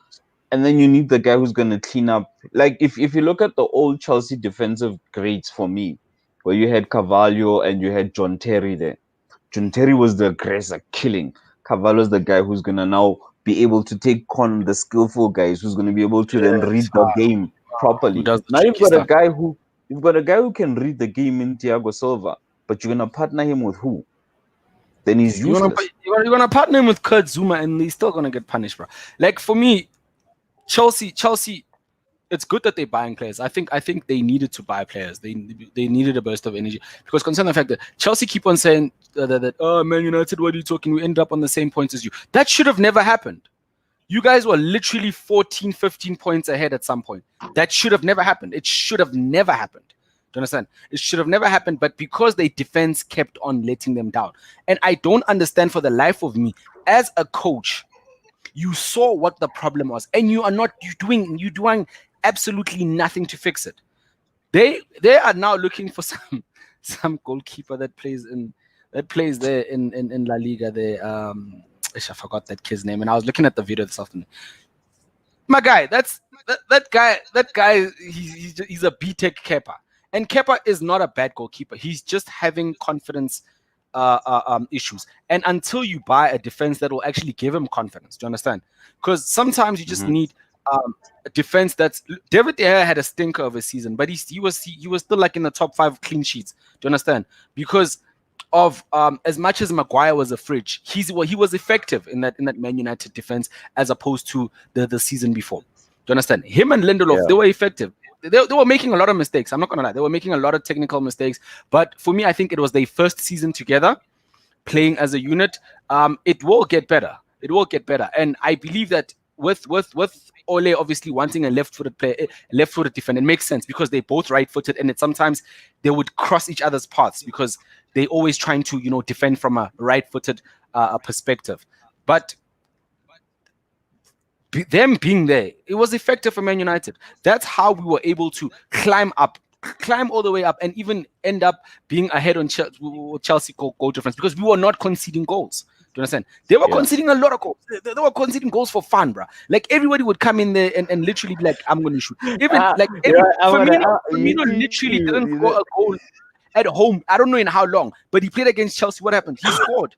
And then you need the guy who's going to clean up. Like, if you look at the old Chelsea defensive greats for me, where you had Carvalho and you had John Terry there. John Terry was the aggressor killing. Carvalho's the guy who's going to now be able to take on the skillful guys, who's going to be able to then read the game properly. Now you've got a guy who can read the game in Thiago Silva, but you're going to partner him with who? Then he's useless. You're going to partner him with Kurt Zuma, and he's still going to get punished, bro. Like, for me, Chelsea, it's good that they're buying players. I think they needed to buy players. They needed a burst of energy because concerning the fact that Chelsea keep on saying that Man United, what are you talking? We end up on the same points as you. That should have never happened. You guys were literally 14, 15 points ahead at some point. That should have never happened. It should have never happened. Do you understand? It should have never happened, but because their defense kept on letting them down. And I don't understand for the life of me, as a coach, you saw what the problem was, and you're doing absolutely nothing to fix it. They are now looking for some goalkeeper that plays there in La Liga. I forgot that kid's name, and I was looking at the video this afternoon. My guy, that guy. He's a BTEC keeper, and Kepa is not a bad goalkeeper. He's just having confidence issues. And until you buy a defense that will actually give him confidence, do you understand? Because sometimes you just need a defense that's. David De Gea had a stinker of a season, but he was still like in the top 5 clean sheets. Do you understand? Because of as much as Maguire was a fridge, he was effective in that Man United defense as opposed to the season before. Do you understand? Him and Lindelof, they were effective. They were making a lot of mistakes. I'm not going to lie. They were making a lot of technical mistakes. But for me, I think it was their first season together, playing as a unit. It will get better. It will get better. And I believe that with Ole obviously wanting a left-footed player, left-footed defender, it makes sense because they're both right-footed, and sometimes they would cross each other's paths because they always trying to defend from a right-footed perspective. But them being there, it was effective for Man United. That's how we were able to climb all the way up, and even end up being ahead on Chelsea goal difference because we were not conceding goals. Do you understand? They were conceding a lot of goals. They were conceding goals for fun, bro. Like everybody would come in there and literally be like, "I'm going to shoot." Even Firmino literally didn't score a goal at home. I don't know in how long, but he played against Chelsea. What happened? He scored.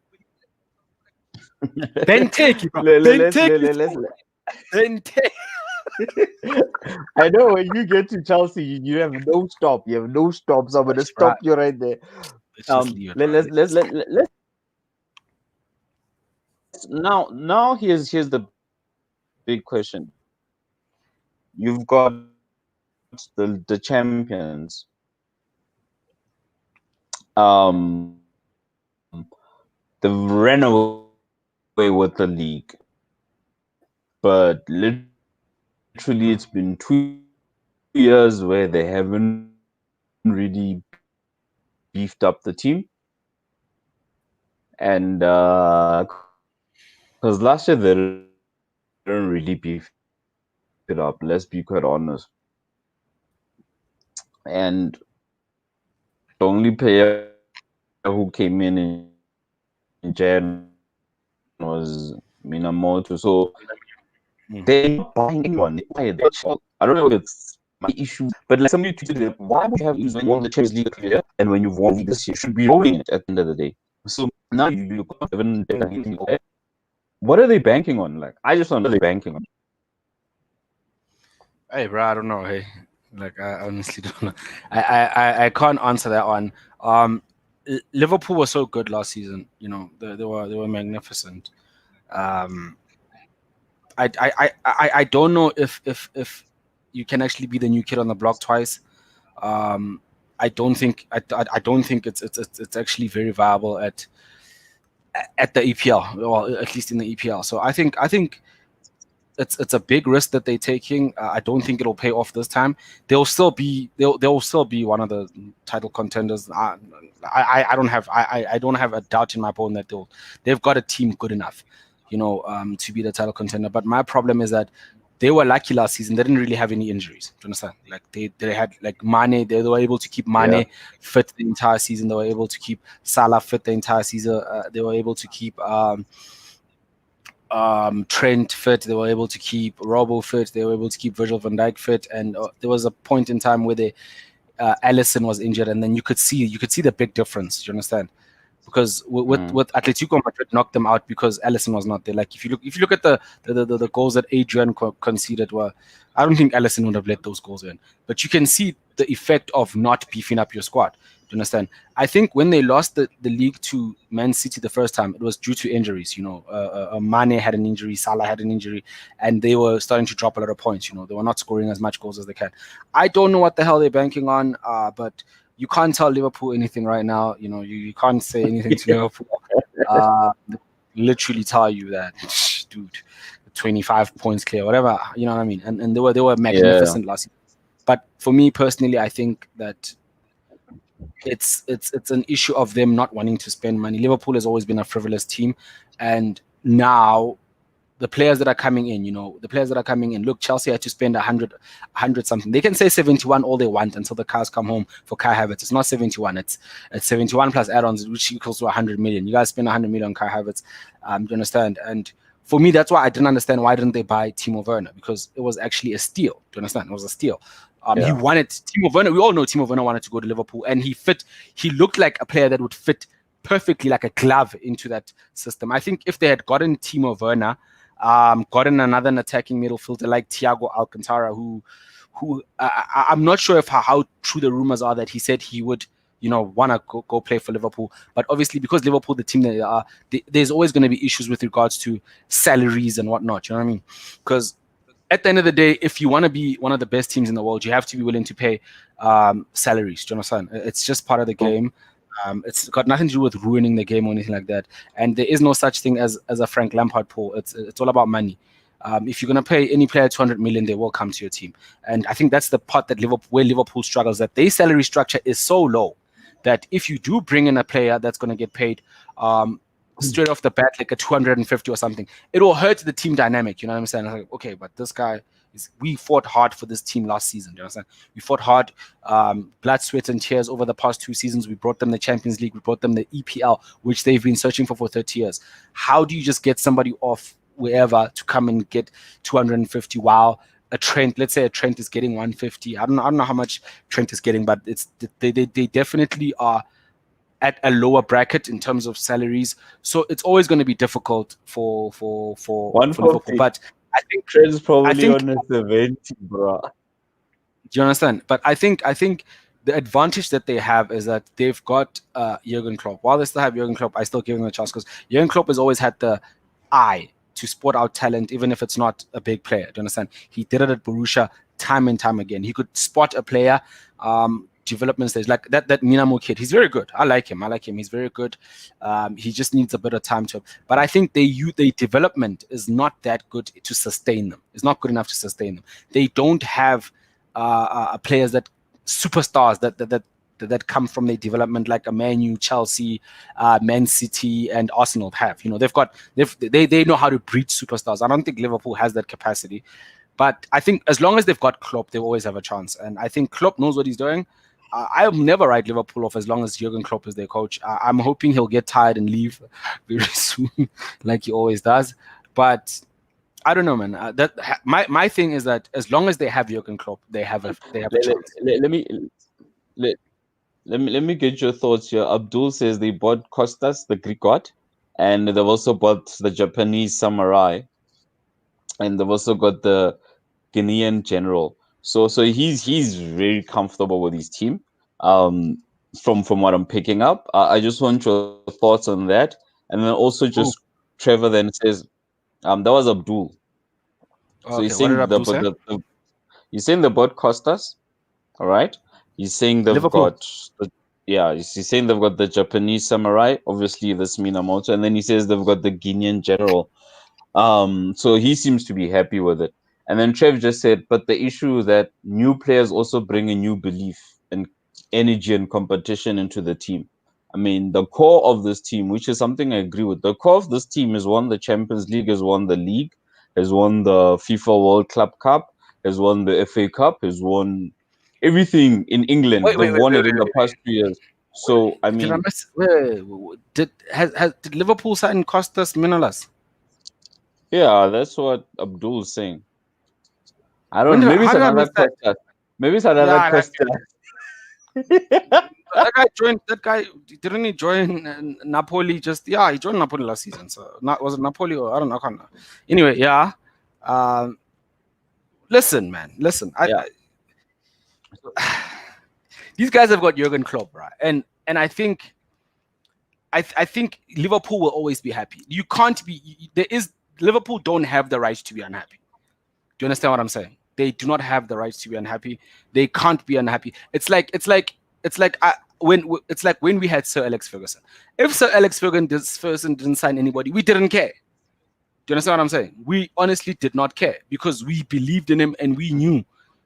Then take it, bro. Then take. I know when you get to Chelsea, you have no stop. You have no stops. I'm gonna stop you right there. Let's now here's the big question. You've got the champions. They've ran away with the league, but literally it's been 2 years where they haven't really beefed up the team, and because last year they didn't really beef it up. Let's be quite honest. And the only player who came in Jan was Minamoto. So they're not buying anyone. I don't know if it's my issue, but like somebody tweeted it, why would you have used when you won the Champions League year and when you've won the league this year? You should be rolling it at the end of the day. So now you haven't done anything. What are they banking on? Like, I just don't know what they're banking on. Hey, bro, I don't know. Hey, like, I honestly don't know. I can't answer that one. Liverpool was so good last season. They were magnificent. I don't know if you can actually be the new kid on the block twice. I don't think it's actually very viable at the EPL, or at least in the EPL. So I think it's a big risk that they're taking. I don't think it'll pay off this time. They'll still be one of the title contenders. I don't have a doubt in my bone that they've got a team good enough, to be the title contender. But my problem is that they were lucky last season. They didn't really have any injuries. Do you understand? Like they had like Mane. They were able to keep Mane fit the entire season. They were able to keep Salah fit the entire season. They were able to keep Trent fit. They were able to keep Robbo fit. They were able to keep Virgil van Dijk fit. And there was a point in time where Alisson was injured, and then you could see the big difference. Do you understand? Because with Atletico Madrid knocked them out because Alisson was not there. Like if you look at the goals that Adrian conceded, well, I don't think Alisson would have let those goals in. But you can see the effect of not beefing up your squad. Do you understand? I think when they lost the league to Man City the first time, it was due to injuries. Mane had an injury, Salah had an injury, and they were starting to drop a lot of points. They were not scoring as much goals as they can. I don't know what the hell they're banking on, but you can't tell Liverpool anything right now. You can't say anything to Liverpool. Literally tell you that, dude, 25 points clear, whatever. You know what I mean? And they were magnificent last year. But for me personally, I think that it's an issue of them not wanting to spend money. Liverpool has always been a frivolous team, and now the players that are coming in, look, Chelsea had to spend 100 something. They can say 71 all they want until the cars come home for Kai Havertz. It's not 71. It's 71 plus add-ons, which equals to 100 million. You guys spend 100 million on Kai Havertz. Do you understand? And for me, that's why I didn't understand why didn't they buy Timo Werner, because it was actually a steal. Do you understand? It was a steal. He wanted Timo Werner. We all know Timo Werner wanted to go to Liverpool, and he looked like a player that would fit perfectly like a glove into that system. I think if they had gotten Timo Werner, gotten another attacking midfielder like Thiago Alcantara, who I'm not sure how true the rumors are that he said he would, want to go play for Liverpool. But obviously, because Liverpool, the team that they are, there's always going to be issues with regards to salaries and whatnot. You know what I mean? Because at the end of the day, if you want to be one of the best teams in the world, you have to be willing to pay salaries. Do you understand? It's just part of the game. It's got nothing to do with ruining the game or anything like that. And there is no such thing as a Frank Lampard pool. It's all about money. If you're going to pay any player 200 million, they will come to your team. And I think that's the part that where Liverpool struggles, that their salary structure is so low that if you do bring in a player that's going to get paid straight off the bat, like a 250 or something, it will hurt the team dynamic. You know what I'm saying? Like, okay, but this guy we fought hard for this team last season. Do you understand? We fought hard, blood, sweat, and tears over the past 2 seasons. We brought them the Champions League. We brought them the EPL, which they've been searching for 30 years. How do you just get somebody off wherever to come and get 250 while a Trent, let's say a Trent is getting 150. I don't know how much Trent is getting, but they definitely are at a lower bracket in terms of salaries. So it's always going to be difficult for Liverpool. But I think Trent's probably on a 70, bro. Do you understand? But I think the advantage that they have is that they've got Jurgen Klopp. While they still have Jurgen Klopp, I still give him a chance because Jurgen Klopp has always had the eye to spot out talent, even if it's not a big player. Do you understand? He did it at Borussia time and time again. He could spot a player, development stage, like that Minamo kid. He's very good. I like him. He's very good. He just needs a bit of time to. But I think their development is not that good to sustain them. It's not good enough to sustain them. They don't have players that superstars that come from their development, like a Man U, Chelsea, Man City, and Arsenal have. You know, they know how to breed superstars. I don't think Liverpool has that capacity, but I think as long as they've got Klopp, they always have a chance. And I think Klopp knows what he's doing. I'll never write Liverpool off as long as Jurgen Klopp is their coach. I'm hoping he'll get tired and leave very soon, like he always does. But I don't know, man. My thing is that as long as they have Jurgen Klopp, they have a chance. Let me get your thoughts here. Abdul says they bought Costas, the Greek god, and they've also bought the Japanese samurai, and they've also got the Guinean general. So he's very comfortable with his team. From what I'm picking up, I just want your thoughts on that, and then also just Trevor then says, that was Abdul. So he's saying he's saying they bought Costas, all right. He's saying they've got he's saying they've got the Japanese samurai, obviously this Minamoto, and then he says they've got the Guinean general. So he seems to be happy with it. And then Trev just said, but the issue is that new players also bring a new belief and energy and competition into the team. I mean, the core of this team, which is something I agree with, the core of this team has won the Champions League, has won the league, has won the FIFA World Club Cup, has won the FA Cup, has won everything in England. They've won it in the past 2 years. So I mean, did Liverpool sign Costas Minolas? Yeah, that's what Abdul is saying. I don't know. Maybe it's another Costas. Maybe it's another Costas. That guy didn't he join Napoli? He joined Napoli last season. So was it Napoli or I don't know. Anyway, yeah. Listen, man. These guys have got Jurgen Klopp, right? And I think Liverpool will always be happy. You can't be. Liverpool don't have the right to be unhappy. Do you understand what I'm saying? They do not have the right to be unhappy. They can't be unhappy. It's like when we had Sir Alex Ferguson. If Sir Alex Ferguson didn't sign anybody, we didn't care. Do you understand what I'm saying? We honestly did not care because we believed in him and we knew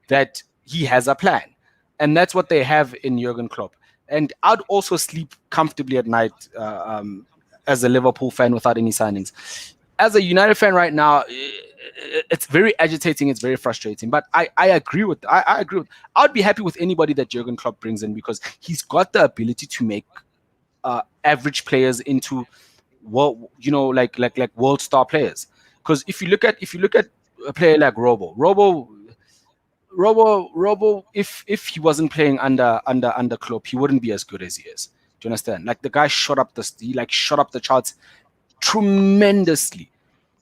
that he has a plan. And that's what they have in Jurgen Klopp. And I'd also sleep comfortably at night as a Liverpool fan without any signings. As a United fan right now, it's very agitating. It's very frustrating. But I agree with. I agree with. I'd be happy with anybody that Jurgen Klopp brings in because he's got the ability to make average players into like world star players. Because if you look at a player like Robo, if he wasn't playing under Klopp, he wouldn't be as good as he is. Do you understand? Like the guy shot up the charts tremendously.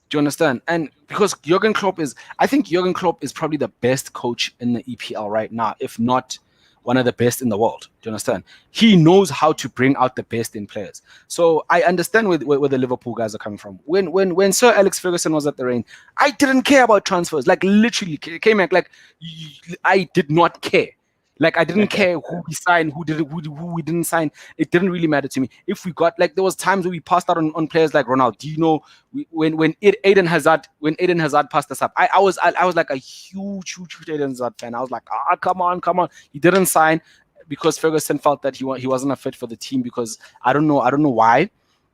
Do you understand? And because I think Jurgen Klopp is probably the best coach in the EPL right now, if not one of the best in the world. Do you understand? He knows how to bring out the best in players. So I understand where the Liverpool guys are coming from. When Sir Alex Ferguson was at the reign, I didn't care about transfers. Like literally came back like I did not care. Like I didn't care who we signed, who we didn't sign. It didn't really matter to me. If we got like there was times where we passed out on players like Ronaldinho. When Eden Hazard passed us up, I was like a huge Eden Hazard fan. I was like, come on. He didn't sign because Ferguson felt that he wasn't a fit for the team because I don't know why,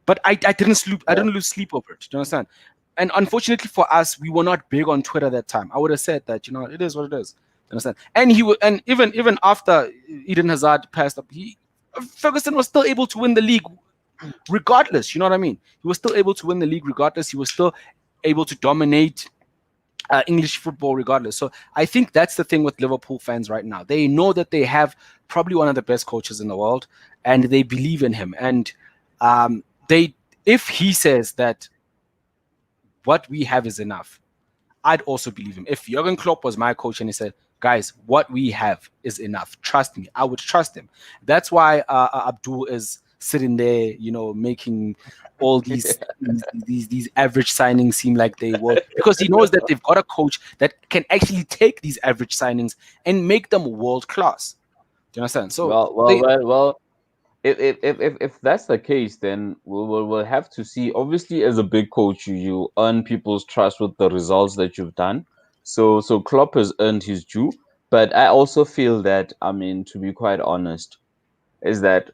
but I didn't lose sleep over it. Do you understand? And unfortunately for us, we were not big on Twitter that time. I would have said that it is what it is. Understand? And and even after Eden Hazard passed up, Ferguson was still able to win the league regardless. You know what I mean? He was still able to win the league regardless. He was still able to dominate English football regardless. So I think that's the thing with Liverpool fans right now. They know that they have probably one of the best coaches in the world, and they believe in him. And if he says that what we have is enough, I'd also believe him. If Jurgen Klopp was my coach and he said, guys, what we have is enough, trust me, I would trust him. That's why Abdul is sitting there, making all these average signings seem like they work, because he knows that they've got a coach that can actually take these average signings and make them world class. Do you understand? So well. If that's the case, then we'll have to see. Obviously, as a big coach, you earn people's trust with the results that you've done. So Klopp has earned his due. But I also feel that, I mean, to be quite honest, is that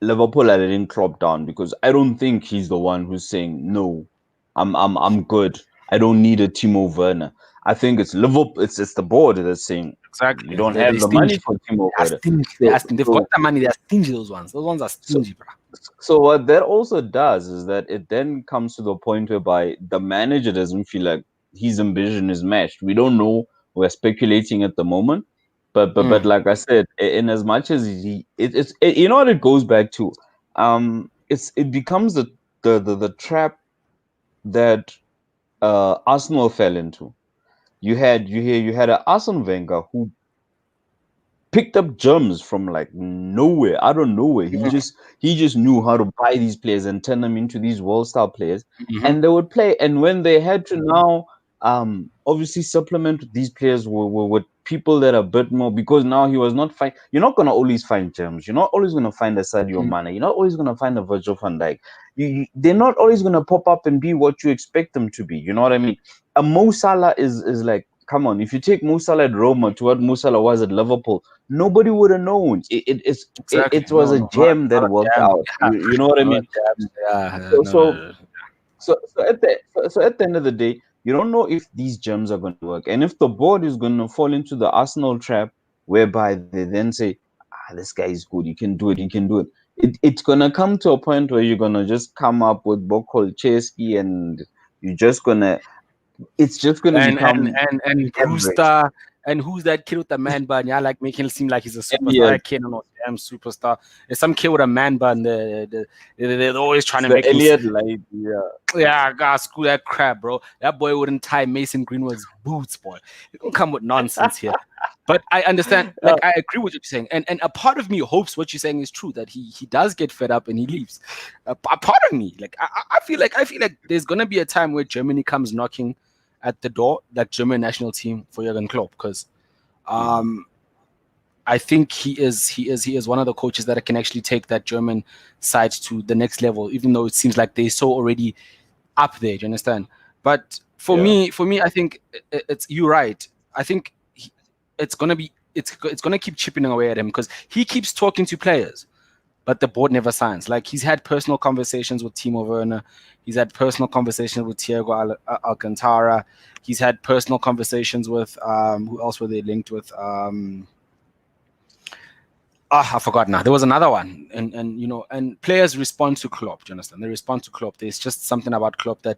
Liverpool are letting Klopp down, because I don't think he's the one who's saying no. I'm good. I don't need a Timo Werner. I think it's Liverpool. It's the board that's saying exactly, you don't they're have the money stingy. for Timo They're Werner. stingy. They've got the money. They're stingy. Those ones are So, stingy, bro. so what that also does is that it then comes to the point whereby the manager doesn't feel like his ambition is matched. We don't know. We're speculating at the moment, but like I said, in as much as you know what it goes back to, it becomes the trap that Arsenal fell into. You had an Arsene Wenger who picked up gems from like nowhere, out of nowhere. He just knew how to buy these players and turn them into these world star players, Mm-hmm. and they would play. And when they had to now, obviously supplement these players with people that are a bit more, because now he was not fine. You're not gonna always find gems. You're not always gonna find a Sadio Mane. You're not always gonna find a Virgil van Dijk. They're not always gonna pop up and be what you expect them to be. You know what I mean? A Mo Salah is like, come on. If you take Mo Salah at Roma to what Mo Salah was at Liverpool, nobody would have known. Exactly. It was a No, gem that not a worked damn. out. Yeah, You know what I not a mean? damn. Yeah, So no. so so at the end of the day, you don't know if these gems are going to work, and if the board is going to fall into the Arsenal trap, whereby they then say, this guy is good, he can do it, he can do it. It's going to come to a point where you're going to just come up with Bokol Chesky, and you're just going to, it's just going to become And average. Brewster, and who's that kid with the man bun? Yeah, like making it seem like he's a superstar. Elliot, That kid, no damn superstar. There's some kid with a man bun. They're always trying to the make him. Elliot light, yeah. Yeah, God, screw that crap, bro. That boy wouldn't tie Mason Greenwood's boots, boy. You don't come with nonsense here. But I understand, like I agree with what you're saying, and a part of me hopes what you're saying is true, that he does get fed up and he leaves. A part of me, like I feel like there's gonna be a time where Germany comes knocking at the door, that German national team for Jurgen Klopp, because I think he is one of the coaches that can actually take that German side to the next level, even though it seems like they're so already up there. Do you understand? But for Yeah. me, I think it's you're right. I think it's gonna keep chipping away at him, because he keeps talking to players, but the board never signs. Like, he's had personal conversations with Timo Werner, he's had personal conversations with Thiago Alcantara, he's had personal conversations with who else were they linked with? I forgot now. There was another one, and players respond to Klopp. Do you understand? They respond to Klopp. There's just something about Klopp that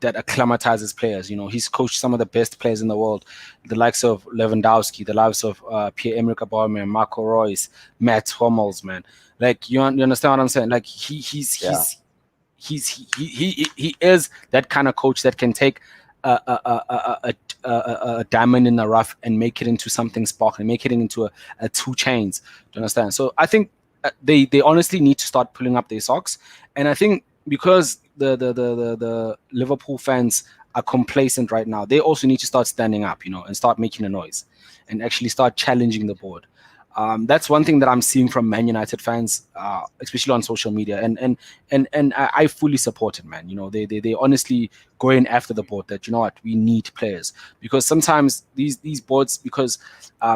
acclimatizes players. He's coached some of the best players in the world, the likes of Lewandowski, the likes of Pierre-Emerick Aubameyang, Marco Reus, Matt Hummels, man. Like, you understand what I'm saying? Like, he is that kind of coach that can take a diamond in the rough and make it into something sparkling, make it into a two chains. Do you understand? So I think they honestly need to start pulling up their socks. And I think because the Liverpool fans are complacent right now. They also need to start standing up, and start making a noise and actually start challenging the board. That's one thing that I'm seeing from Man United fans, especially on social media, and I fully support it, man. They honestly going after the board that, what, we need players, because sometimes these boards, because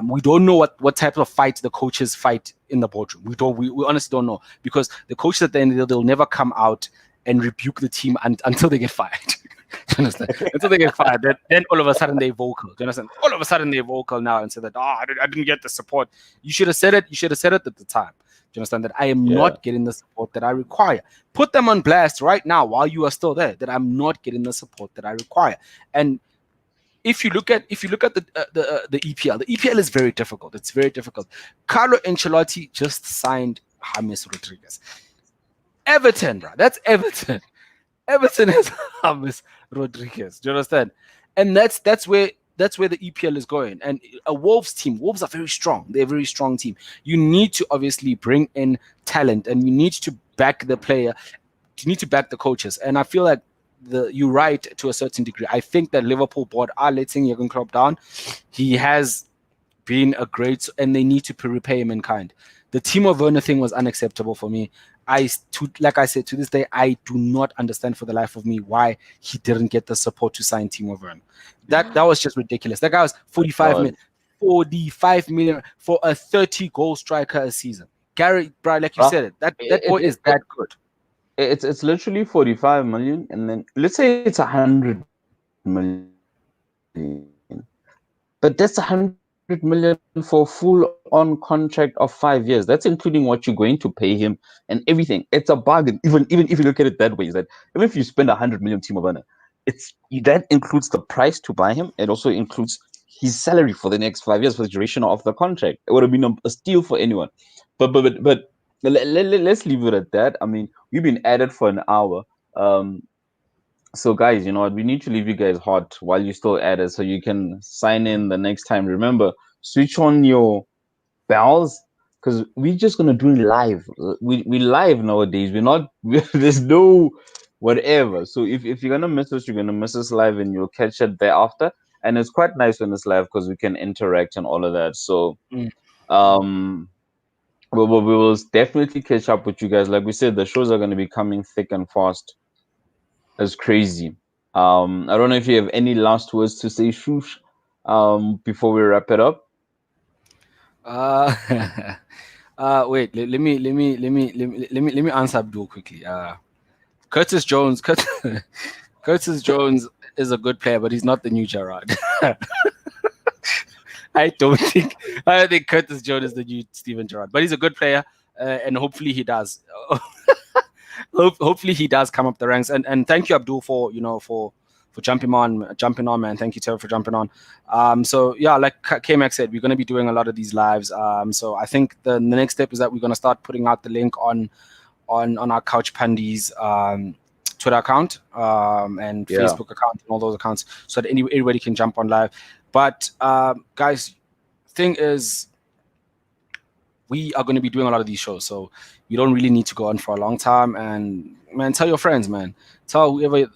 we don't know what type of fight the coaches fight in the boardroom. We honestly don't know, because the coaches at the end, they'll never come out and rebuke the team until they get fired. Do you understand? Until they get fired, then all of a sudden they're vocal. Do you understand? All of a sudden they're vocal now and say that, I didn't get the support. You should have said it. You should have said it at the time. Do you understand that I am not getting the support that I require? Put them on blast right now while you are still there, that I'm not getting the support that I require. And if you look at the EPL, the EPL is very difficult. It's very difficult. Carlo Ancelotti just signed James Rodriguez. Everton, bro. That's Everton. Everton has James Rodriguez. Do you understand? And that's where the EPL is going. And a Wolves team. Wolves are very strong. They're a very strong team. You need to obviously bring in talent, and you need to back the player. You need to back the coaches. And I feel like you're right to a certain degree. I think that Liverpool board are letting Jurgen Klopp down. He has been a great, and they need to repay him in kind. The Timo Werner thing was unacceptable for me. Like I said, to this day, I do not understand for the life of me why he didn't get the support to sign Timo Werner. That was just ridiculous. That guy was 45 million for a 30-goal striker a season. Gary, bro, like you said it, that boy is that good. It's literally 45 million, and then let's say it's 100 million, but that's 100 million for a full-on contract of 5 years. That's including what you're going to pay him and everything. It's a bargain. Even if you look at it that way, is that even if you spend 100 million Timo Werner, that includes the price to buy him. It also includes his salary for the next 5 years for the duration of the contract. It would have been a steal for anyone. But let's leave it at that. I mean, we've been at it for an hour. So guys, you know what? We need to leave you guys hot while you're still at it, so you can sign in the next time. Remember, switch on your bells, because we're just gonna do it live. We live nowadays. We're not. There's no whatever. So if you're gonna miss us, you're gonna miss us live, and you'll catch it thereafter. And it's quite nice when it's live because we can interact and all of that. So um. We will definitely catch up with you guys. Like we said, the shows are going to be coming thick and fast. It's crazy. I don't know if you have any last words to say, Shush, before we wrap it up. Wait. Let me answer Abdul quickly. Curtis Jones. Curtis Jones is a good player, but he's not the new Gerrard. I don't think Curtis Jones is the new Steven Gerrard, but he's a good player, and hopefully he does. Hopefully he does come up the ranks. And thank you, Abdul, for jumping on, man. Thank you, Terry, for jumping on. So yeah, like K-Mac said, we're going to be doing a lot of these lives. So I think the next step is that we're going to start putting out the link on our Couch Pundies Twitter account and Facebook account and all those accounts, so that everybody can jump on live. But guys, thing is, we are going to be doing a lot of these shows, so you don't really need to go on for a long time. And man, tell your friends, man. Tell whoever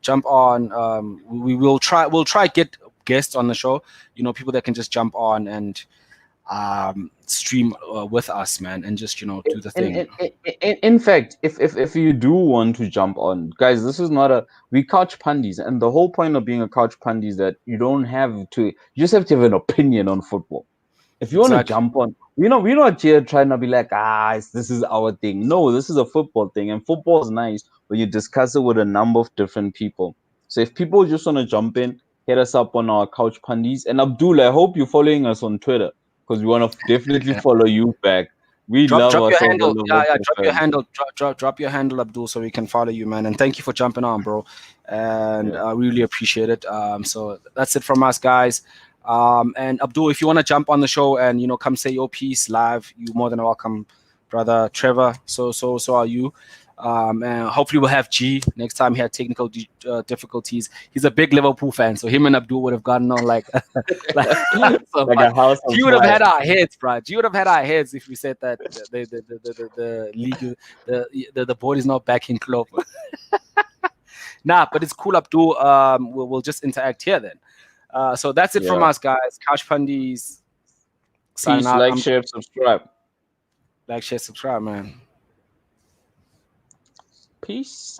jump on. We'll try get guests on the show. People that can just jump on and stream with us, man, and just do the thing. In fact, if you do want to jump on, guys, this is not we couch pundies, and the whole point of being a couch pundy is that you don't have to. You just have to have an opinion on football. If you want to jump on, we're not here trying to be like, this is our thing. No, this is a football thing, and football is nice when you discuss it with a number of different people. So if people just want to jump in, hit us up on our couch pundies. And Abdul, I hope you're following us on Twitter, because we want to definitely follow you back. We love drop your handle. Drop your handle, Abdul, so we can follow you, man. And thank you for jumping on, bro. And I really appreciate it. So that's it from us, guys. And Abdul, if you want to jump on the show and come say your piece live, you're more than welcome, brother Trevor. So are you. And hopefully we'll have G next time. He had technical difficulties. He's a big Liverpool fan, so him and Abdul would have gotten on like a house. G would have had our heads, bro. G would have had our heads if we said that the league, the board is not backing Klopp. Nah, but it's cool, Abdul. We'll just interact here then. So that's it from Yeah. us, guys. Couch Pundies signing Peace. out. Like, share, subscribe. Like, share, subscribe, man. Peace.